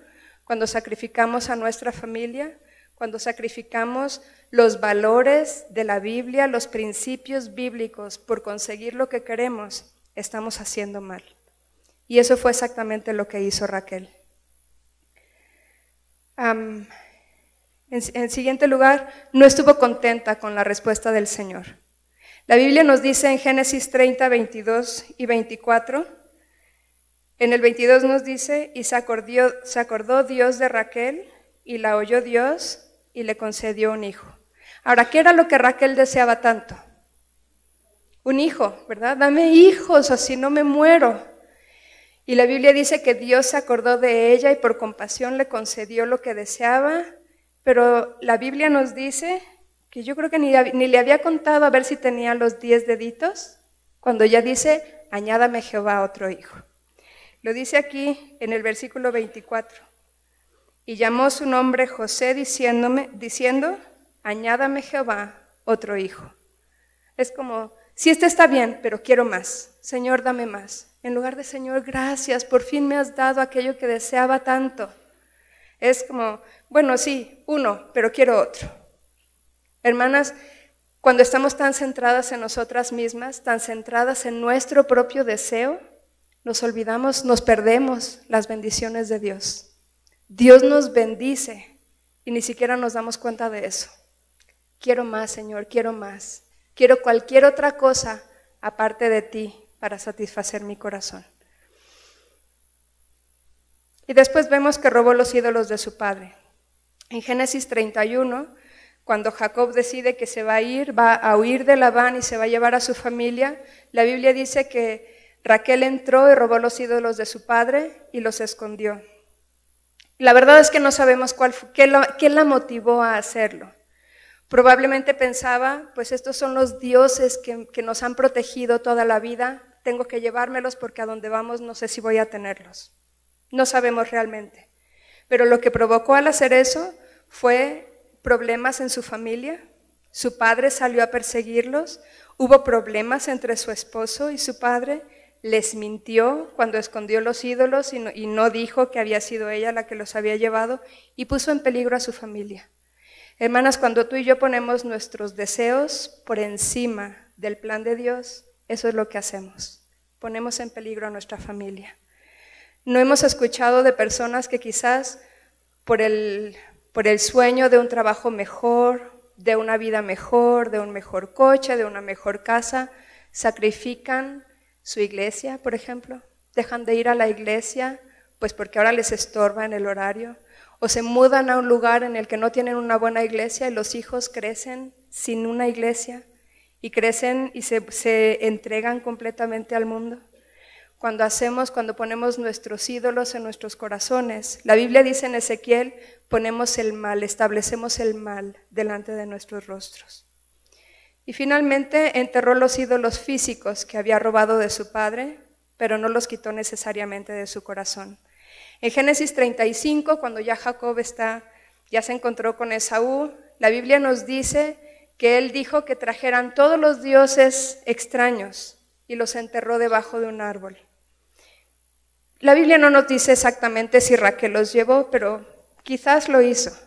cuando sacrificamos a nuestra familia, cuando sacrificamos los valores de la Biblia, los principios bíblicos por conseguir lo que queremos, estamos haciendo mal. Y eso fue exactamente lo que hizo Raquel. En siguiente lugar, no estuvo contenta con la respuesta del Señor. La Biblia nos dice en Génesis 30, 22 y 24, en el 22 nos dice, y se acordó Dios de Raquel, y la oyó Dios, y le concedió un hijo. Ahora, ¿qué era lo que Raquel deseaba tanto? Un hijo, ¿verdad? Dame hijos, así no me muero. Y la Biblia dice que Dios se acordó de ella y por compasión le concedió lo que deseaba, pero la Biblia nos dice que yo creo que ni le había contado a ver si tenía los 10 deditos, cuando ya dice, añádame Jehová otro hijo. Lo dice aquí en el versículo 24. Y llamó su nombre José diciendo, añádame Jehová otro hijo. Es como, sí, este está bien, pero quiero más. Señor, dame más. En lugar de Señor, gracias, por fin me has dado aquello que deseaba tanto. Es como, bueno, sí, uno, pero quiero otro. Hermanas, cuando estamos tan centradas en nosotras mismas, tan centradas en nuestro propio deseo, nos olvidamos, nos perdemos las bendiciones de Dios. Dios nos bendice y ni siquiera nos damos cuenta de eso. Quiero más, Señor, quiero más. Quiero cualquier otra cosa aparte de ti para satisfacer mi corazón. Y después vemos que robó los ídolos de su padre. En Génesis 31, cuando Jacob decide que se va a huir de Labán y se va a llevar a su familia, la Biblia dice que Raquel entró y robó los ídolos de su padre y los escondió. La verdad es que no sabemos qué la motivó a hacerlo. Probablemente pensaba, pues estos son los dioses que nos han protegido toda la vida, tengo que llevármelos porque a donde vamos no sé si voy a tenerlos. No sabemos realmente. Pero lo que provocó al hacer eso fue problemas en su familia. Su padre salió a perseguirlos, hubo problemas entre su esposo y su padre, les mintió cuando escondió los ídolos y no dijo que había sido ella la que los había llevado y puso en peligro a su familia. Hermanas, cuando tú y yo ponemos nuestros deseos por encima del plan de Dios, eso es lo que hacemos. Ponemos en peligro a nuestra familia. No hemos escuchado de personas que quizás por el sueño de un trabajo mejor, de una vida mejor, de un mejor coche, de una mejor casa, sacrifican su iglesia, por ejemplo. Dejan de ir a la iglesia, pues porque ahora les estorba en el horario. O se mudan a un lugar en el que no tienen una buena iglesia y los hijos crecen sin una iglesia y crecen y se entregan completamente al mundo. Cuando ponemos nuestros ídolos en nuestros corazones, la Biblia dice en Ezequiel, ponemos el mal, establecemos el mal delante de nuestros rostros. Y finalmente enterró los ídolos físicos que había robado de su padre, pero no los quitó necesariamente de su corazón. En Génesis 35, cuando ya Jacob ya se encontró con Esaú, la Biblia nos dice que él dijo que trajeran todos los dioses extraños y los enterró debajo de un árbol. La Biblia no nos dice exactamente si Raquel los llevó, pero quizás lo hizo.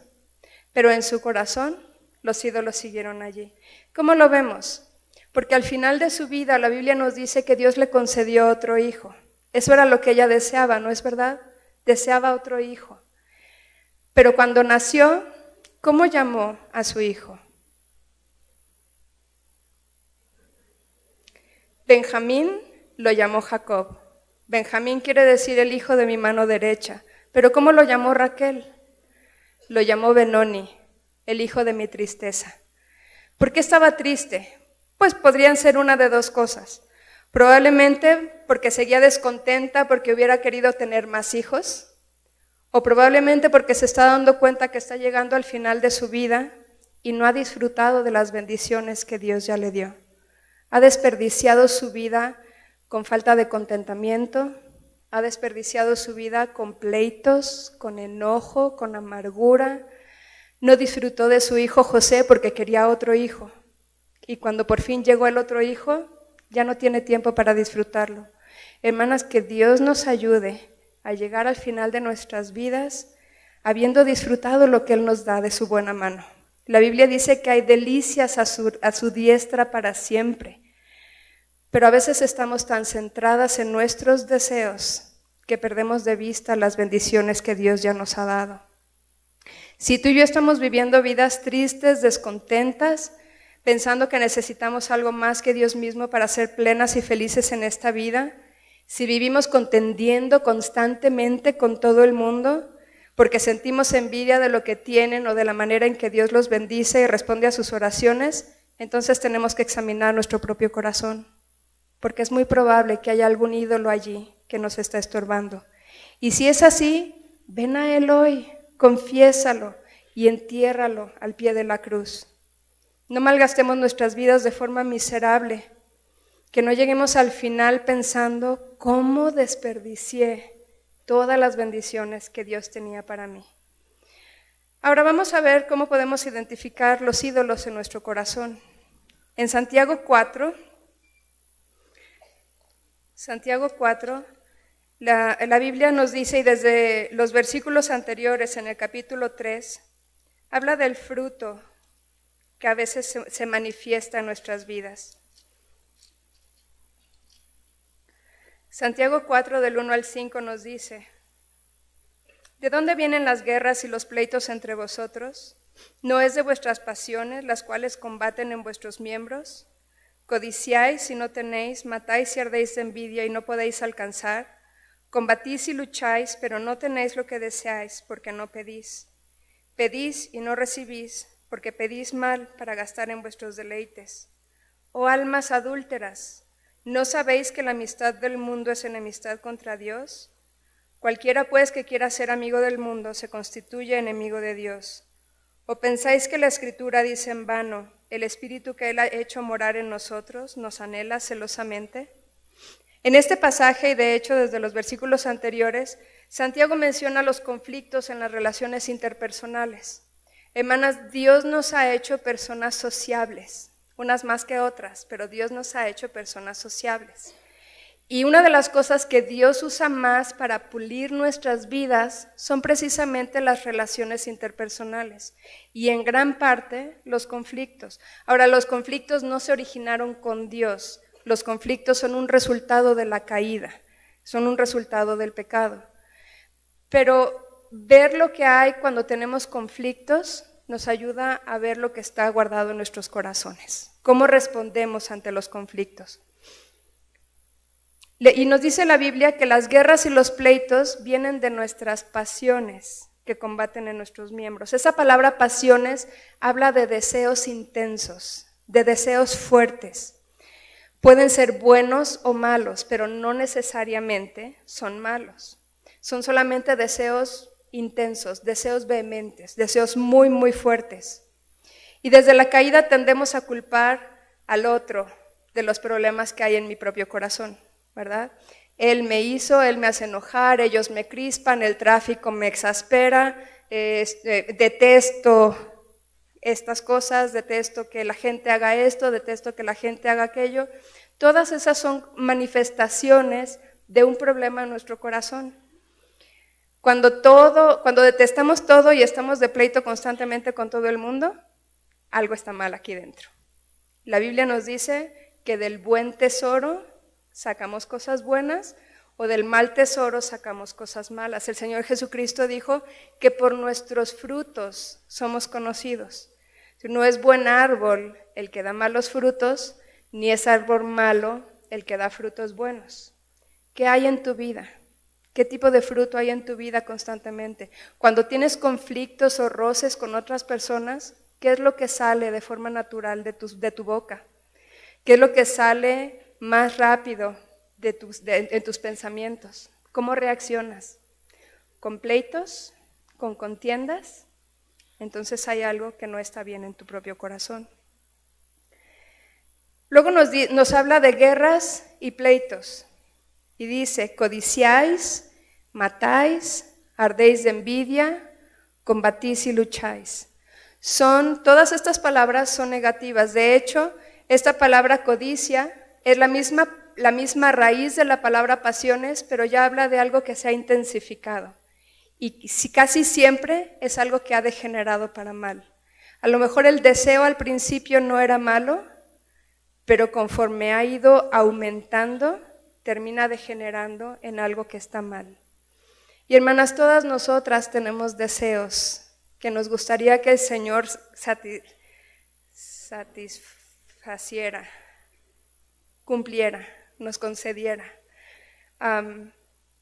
Pero en su corazón los ídolos siguieron allí. ¿Cómo lo vemos? Porque al final de su vida la Biblia nos dice que Dios le concedió otro hijo. Eso era lo que ella deseaba, ¿no es verdad? Deseaba otro hijo. Pero cuando nació, ¿cómo llamó a su hijo? Benjamín lo llamó Jacob. Benjamín quiere decir el hijo de mi mano derecha. Pero ¿cómo lo llamó Raquel? Lo llamó Benoni, el hijo de mi tristeza. ¿Por qué estaba triste? Pues podrían ser una de dos cosas. Probablemente porque seguía descontenta porque hubiera querido tener más hijos, o probablemente porque se está dando cuenta que está llegando al final de su vida y no ha disfrutado de las bendiciones que Dios ya le dio. Ha desperdiciado su vida con falta de contentamiento, ha desperdiciado su vida con pleitos, con enojo, con amargura. No disfrutó de su hijo José porque quería otro hijo. Y cuando por fin llegó el otro hijo, ya no tiene tiempo para disfrutarlo. Hermanas, que Dios nos ayude a llegar al final de nuestras vidas habiendo disfrutado lo que Él nos da de su buena mano. La Biblia dice que hay delicias a su diestra para siempre. Pero a veces estamos tan centradas en nuestros deseos que perdemos de vista las bendiciones que Dios ya nos ha dado. Si tú y yo estamos viviendo vidas tristes, descontentas, pensando que necesitamos algo más que Dios mismo para ser plenas y felices en esta vida, si vivimos contendiendo constantemente con todo el mundo, porque sentimos envidia de lo que tienen o de la manera en que Dios los bendice y responde a sus oraciones, entonces tenemos que examinar nuestro propio corazón, porque es muy probable que haya algún ídolo allí que nos está estorbando. Y si es así, ven a Él hoy, confiésalo y entiérralo al pie de la cruz. No malgastemos nuestras vidas de forma miserable, que no lleguemos al final pensando cómo desperdicié todas las bendiciones que Dios tenía para mí. Ahora vamos a ver cómo podemos identificar los ídolos en nuestro corazón. En Santiago 4, la Biblia nos dice, y desde los versículos anteriores en el capítulo 3, habla del fruto que a veces se manifiesta en nuestras vidas. Santiago 4 del 1 al 5 nos dice: ¿de dónde vienen las guerras y los pleitos entre vosotros? ¿No es de vuestras pasiones, las cuales combaten en vuestros miembros? Codiciáis y no tenéis, matáis y ardéis de envidia y no podéis alcanzar. Combatís y lucháis, pero no tenéis lo que deseáis, porque no pedís. Pedís y no recibís, porque pedís mal para gastar en vuestros deleites. Oh almas adúlteras, ¿no sabéis que la amistad del mundo es enemistad contra Dios? Cualquiera pues que quiera ser amigo del mundo se constituye enemigo de Dios. ¿O pensáis que la Escritura dice en vano, el Espíritu que Él ha hecho morar en nosotros nos anhela celosamente? En este pasaje, y de hecho desde los versículos anteriores, Santiago menciona los conflictos en las relaciones interpersonales. Hermanas, Dios nos ha hecho personas sociables, unas más que otras, pero Dios nos ha hecho personas sociables. Y una de las cosas que Dios usa más para pulir nuestras vidas son precisamente las relaciones interpersonales y en gran parte los conflictos. Ahora, los conflictos no se originaron con Dios, los conflictos son un resultado de la caída, son un resultado del pecado. Pero ver lo que hay cuando tenemos conflictos nos ayuda a ver lo que está guardado en nuestros corazones, cómo respondemos ante los conflictos. Y nos dice la Biblia que las guerras y los pleitos vienen de nuestras pasiones que combaten en nuestros miembros. Esa palabra pasiones habla de deseos intensos, de deseos fuertes. Pueden ser buenos o malos, pero no necesariamente son malos. Son solamente deseos intensos, deseos vehementes, deseos muy, muy fuertes. Y desde la caída tendemos a culpar al otro de los problemas que hay en mi propio corazón, ¿verdad? Él me hizo, él me hace enojar, ellos me crispan, el tráfico me exaspera, detesto estas cosas, detesto que la gente haga esto, detesto que la gente haga aquello. Todas esas son manifestaciones de un problema en nuestro corazón. Cuando detestamos todo y estamos de pleito constantemente con todo el mundo, algo está mal aquí dentro. La Biblia nos dice que del buen tesoro sacamos cosas buenas o del mal tesoro sacamos cosas malas. El Señor Jesucristo dijo que por nuestros frutos somos conocidos. No es buen árbol el que da malos frutos, ni es árbol malo el que da frutos buenos. ¿Qué hay en tu vida? ¿Qué tipo de fruto hay en tu vida constantemente? Cuando tienes conflictos o roces con otras personas, ¿qué es lo que sale de forma natural de tu boca? ¿Qué es lo que sale más rápido en tus pensamientos? ¿Cómo reaccionas? ¿Con pleitos? ¿Con contiendas? Entonces hay algo que no está bien en tu propio corazón. Luego nos habla de guerras y pleitos. Y dice, codiciáis, matáis, ardéis de envidia, combatís y lucháis. Todas estas palabras son negativas. De hecho, esta palabra codicia es la misma raíz de la palabra pasiones, pero ya habla de algo que se ha intensificado. Y casi siempre es algo que ha degenerado para mal. A lo mejor el deseo al principio no era malo, pero conforme ha ido aumentando, termina degenerando en algo que está mal. Y hermanas, todas nosotras tenemos deseos que nos gustaría que el Señor satisfaciera, cumpliera, nos concediera.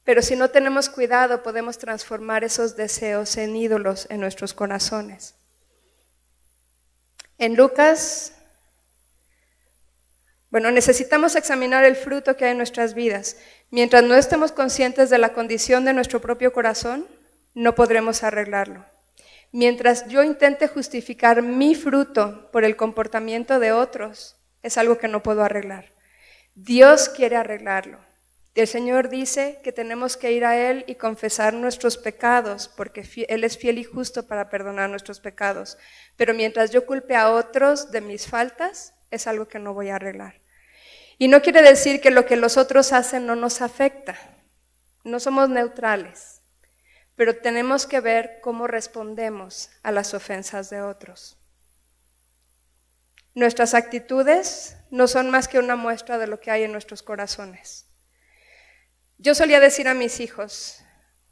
Pero si no tenemos cuidado, podemos transformar esos deseos en ídolos en nuestros corazones. En Lucas, necesitamos examinar el fruto que hay en nuestras vidas. Mientras no estemos conscientes de la condición de nuestro propio corazón, no podremos arreglarlo. Mientras yo intente justificar mi fruto por el comportamiento de otros, es algo que no puedo arreglar. Dios quiere arreglarlo. El Señor dice que tenemos que ir a Él y confesar nuestros pecados, porque Él es fiel y justo para perdonar nuestros pecados. Pero mientras yo culpe a otros de mis faltas, es algo que no voy a arreglar. Y no quiere decir que lo que los otros hacen no nos afecta. No somos neutrales, pero tenemos que ver cómo respondemos a las ofensas de otros. Nuestras actitudes no son más que una muestra de lo que hay en nuestros corazones. Yo solía decir a mis hijos,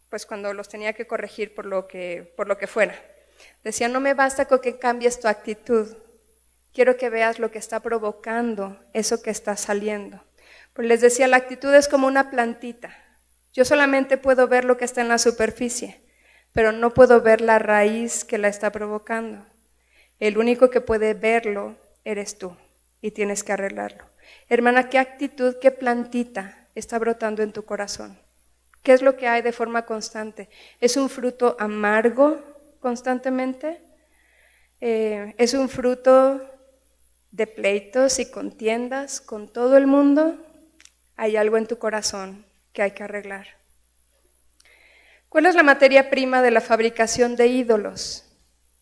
pues cuando los tenía que corregir por lo que fuera, decía, no me basta con que cambies tu actitud, quiero que veas lo que está provocando eso que está saliendo. Pues les decía, la actitud es como una plantita, yo solamente puedo ver lo que está en la superficie, pero no puedo ver la raíz que la está provocando. El único que puede verlo eres tú y tienes que arreglarlo. Hermana, ¿qué actitud, qué plantita está brotando en tu corazón? ¿Qué es lo que hay de forma constante? ¿Es un fruto amargo constantemente? ¿Es un fruto de pleitos y contiendas con todo el mundo? Hay algo en tu corazón que hay que arreglar. ¿Cuál es la materia prima de la fabricación de ídolos?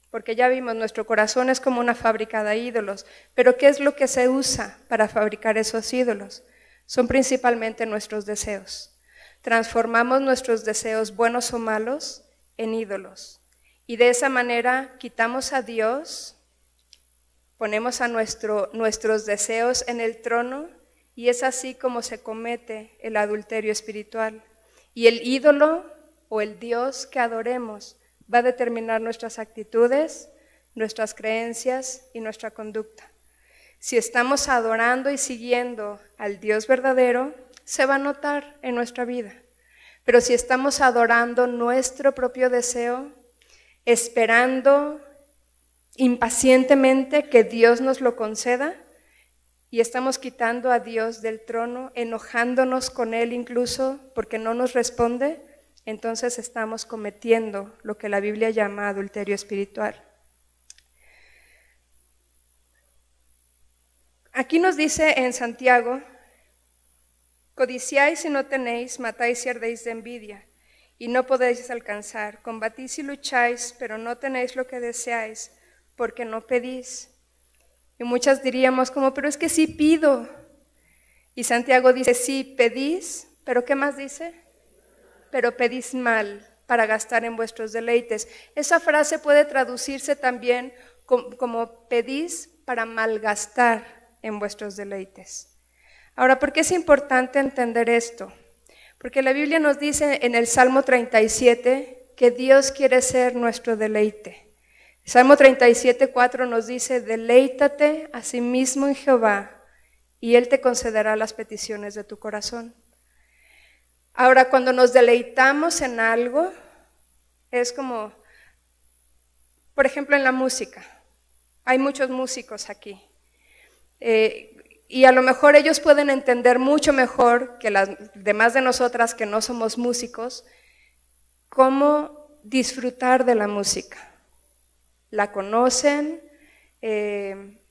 Porque ya vimos, nuestro corazón es como una fábrica de ídolos, pero ¿qué es lo que se usa para fabricar esos ídolos? Son principalmente nuestros deseos. Transformamos nuestros deseos, buenos o malos, en ídolos. Y de esa manera quitamos a Dios, ponemos a nuestros deseos en el trono, y es así como se comete el adulterio espiritual. Y el ídolo o el Dios que adoremos va a determinar nuestras actitudes, nuestras creencias y nuestra conducta. Si estamos adorando y siguiendo al Dios verdadero, se va a notar en nuestra vida. Pero si estamos adorando nuestro propio deseo, esperando impacientemente que Dios nos lo conceda, y estamos quitando a Dios del trono, enojándonos con Él incluso porque no nos responde, entonces estamos cometiendo lo que la Biblia llama adulterio espiritual. Aquí nos dice en Santiago, codiciáis y no tenéis, matáis y ardéis de envidia, y no podéis alcanzar, combatís y lucháis, pero no tenéis lo que deseáis, porque no pedís. Y muchas diríamos como, pero es que sí pido. Y Santiago dice, sí pedís, pero ¿qué más dice? Pero pedís mal para gastar en vuestros deleites. Esa frase puede traducirse también como pedís para malgastar en vuestros deleites. Ahora, ¿por qué es importante entender esto? Porque la Biblia nos dice en el Salmo 37 que Dios quiere ser nuestro deleite. Salmo 37:4 nos dice, deleítate a sí mismo en Jehová y Él te concederá las peticiones de tu corazón. Ahora, cuando nos deleitamos en algo, es como, por ejemplo, en la música. Hay muchos músicos aquí. Y a lo mejor ellos pueden entender mucho mejor que las demás de nosotras que no somos músicos, cómo disfrutar de la música. La conocen,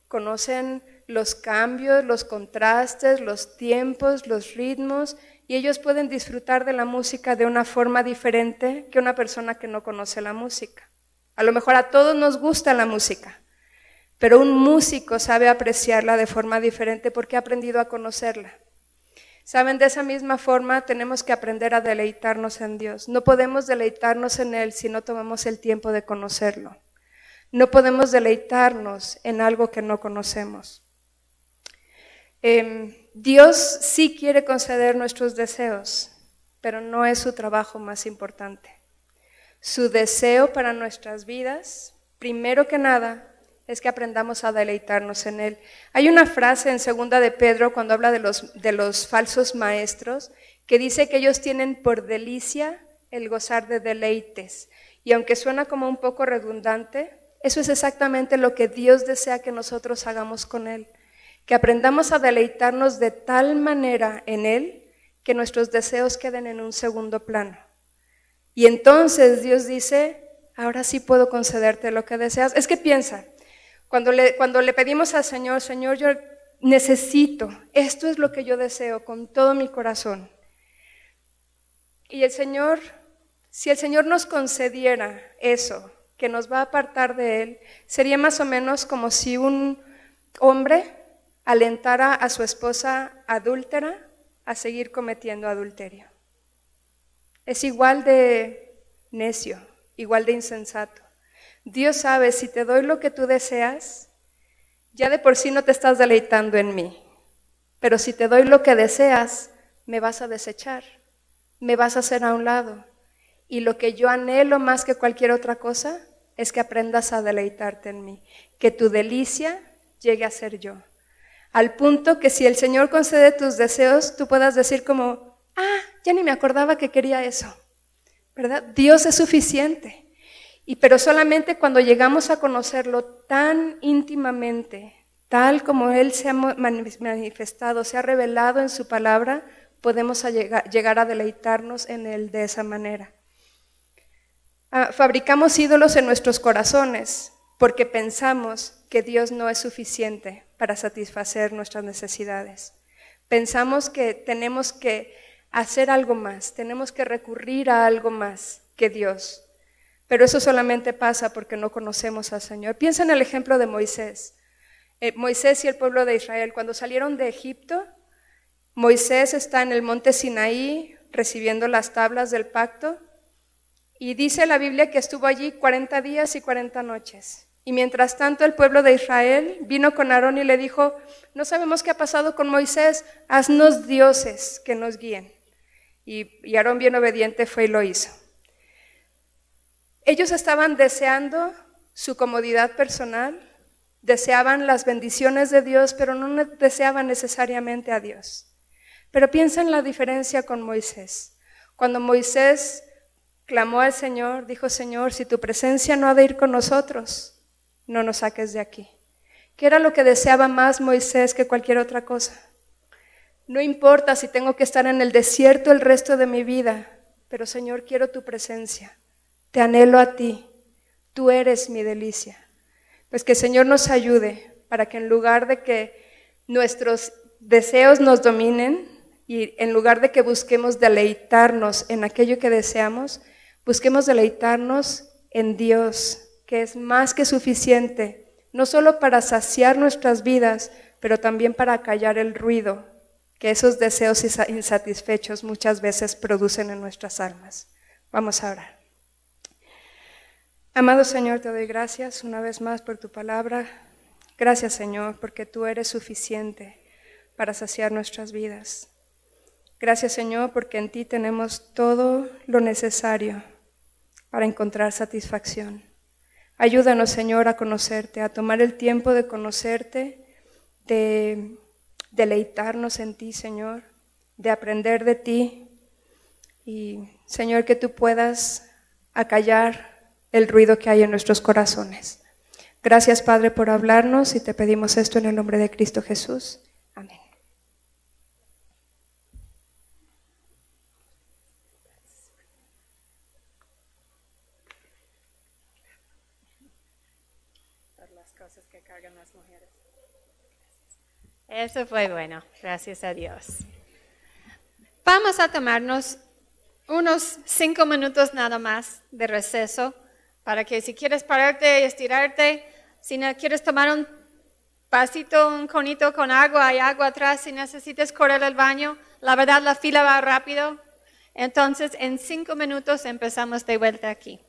conocen los cambios, los contrastes, los tiempos, los ritmos, y ellos pueden disfrutar de la música de una forma diferente que una persona que no conoce la música. A lo mejor a todos nos gusta la música, pero un músico sabe apreciarla de forma diferente porque ha aprendido a conocerla. Saben, de esa misma forma tenemos que aprender a deleitarnos en Dios. No podemos deleitarnos en Él si no tomamos el tiempo de conocerlo. No podemos deleitarnos en algo que no conocemos. Dios sí quiere conceder nuestros deseos, pero no es su trabajo más importante. Su deseo para nuestras vidas, primero que nada, es que aprendamos a deleitarnos en Él. Hay una frase en 2 de Pedro, cuando habla de los falsos maestros, que dice que ellos tienen por delicia el gozar de deleites. Y aunque suena como un poco redundante, eso es exactamente lo que Dios desea que nosotros hagamos con Él. Que aprendamos a deleitarnos de tal manera en Él que nuestros deseos queden en un segundo plano. Y entonces Dios dice, ahora sí puedo concederte lo que deseas. Es que piensa, cuando le pedimos al Señor, Señor, yo necesito, esto es lo que yo deseo con todo mi corazón. Y el Señor, si el Señor nos concediera eso, que nos va a apartar de Él, sería más o menos como si un hombre alentara a su esposa adúltera a seguir cometiendo adulterio. Es igual de necio, igual de insensato. Dios sabe, si te doy lo que tú deseas, ya de por sí no te estás deleitando en mí, pero si te doy lo que deseas, me vas a desechar, me vas a hacer a un lado. Y lo que yo anhelo más que cualquier otra cosa es que aprendas a deleitarte en mí, que tu delicia llegue a ser yo. Al punto que si el Señor concede tus deseos, tú puedas decir como, ya ni me acordaba que quería eso, ¿verdad? Dios es suficiente. Pero solamente cuando llegamos a conocerlo tan íntimamente, tal como Él se ha manifestado, se ha revelado en su palabra, podemos llegar a deleitarnos en Él de esa manera. Fabricamos ídolos en nuestros corazones porque pensamos que Dios no es suficiente para satisfacer nuestras necesidades. Pensamos que tenemos que hacer algo más, tenemos que recurrir a algo más que Dios. Pero eso solamente pasa porque no conocemos al Señor. Piensa en el ejemplo de Moisés. Moisés y el pueblo de Israel, cuando salieron de Egipto, Moisés está en el monte Sinaí recibiendo las tablas del pacto y dice la Biblia que estuvo allí 40 días y 40 noches. Y mientras tanto el pueblo de Israel vino con Aarón y le dijo, no sabemos qué ha pasado con Moisés, haznos dioses que nos guíen. Y Aarón bien obediente fue y lo hizo. Ellos estaban deseando su comodidad personal, deseaban las bendiciones de Dios, pero no deseaban necesariamente a Dios. Pero piensa en la diferencia con Moisés. Cuando Moisés clamó al Señor, dijo, Señor, si tu presencia no ha de ir con nosotros, no nos saques de aquí. ¿Qué era lo que deseaba más Moisés que cualquier otra cosa? No importa si tengo que estar en el desierto el resto de mi vida, pero Señor, quiero tu presencia. Te anhelo a ti, tú eres mi delicia. Pues que el Señor nos ayude para que en lugar de que nuestros deseos nos dominen y en lugar de que busquemos deleitarnos en aquello que deseamos, busquemos deleitarnos en Dios, que es más que suficiente, no solo para saciar nuestras vidas, pero también para callar el ruido que esos deseos insatisfechos muchas veces producen en nuestras almas. Vamos a orar. Amado Señor, te doy gracias una vez más por tu palabra. Gracias, Señor, porque tú eres suficiente para saciar nuestras vidas. Gracias, Señor, porque en ti tenemos todo lo necesario para encontrar satisfacción. Ayúdanos, Señor, a conocerte, a tomar el tiempo de conocerte, de deleitarnos en ti, Señor, de aprender de ti, Y Señor, que tú puedas acallar el ruido que hay en nuestros corazones. Gracias, Padre, por hablarnos y te pedimos esto en el nombre de Cristo Jesús. Amén. Las cosas que cargan las mujeres. Eso fue bueno, gracias a Dios. Vamos a tomarnos unos 5 minutos nada más de receso para que si quieres pararte y estirarte, si no quieres tomar un vasito, un conito con agua, hay agua atrás si necesitas correr al baño. La verdad la fila va rápido. Entonces en 5 minutos empezamos de vuelta aquí.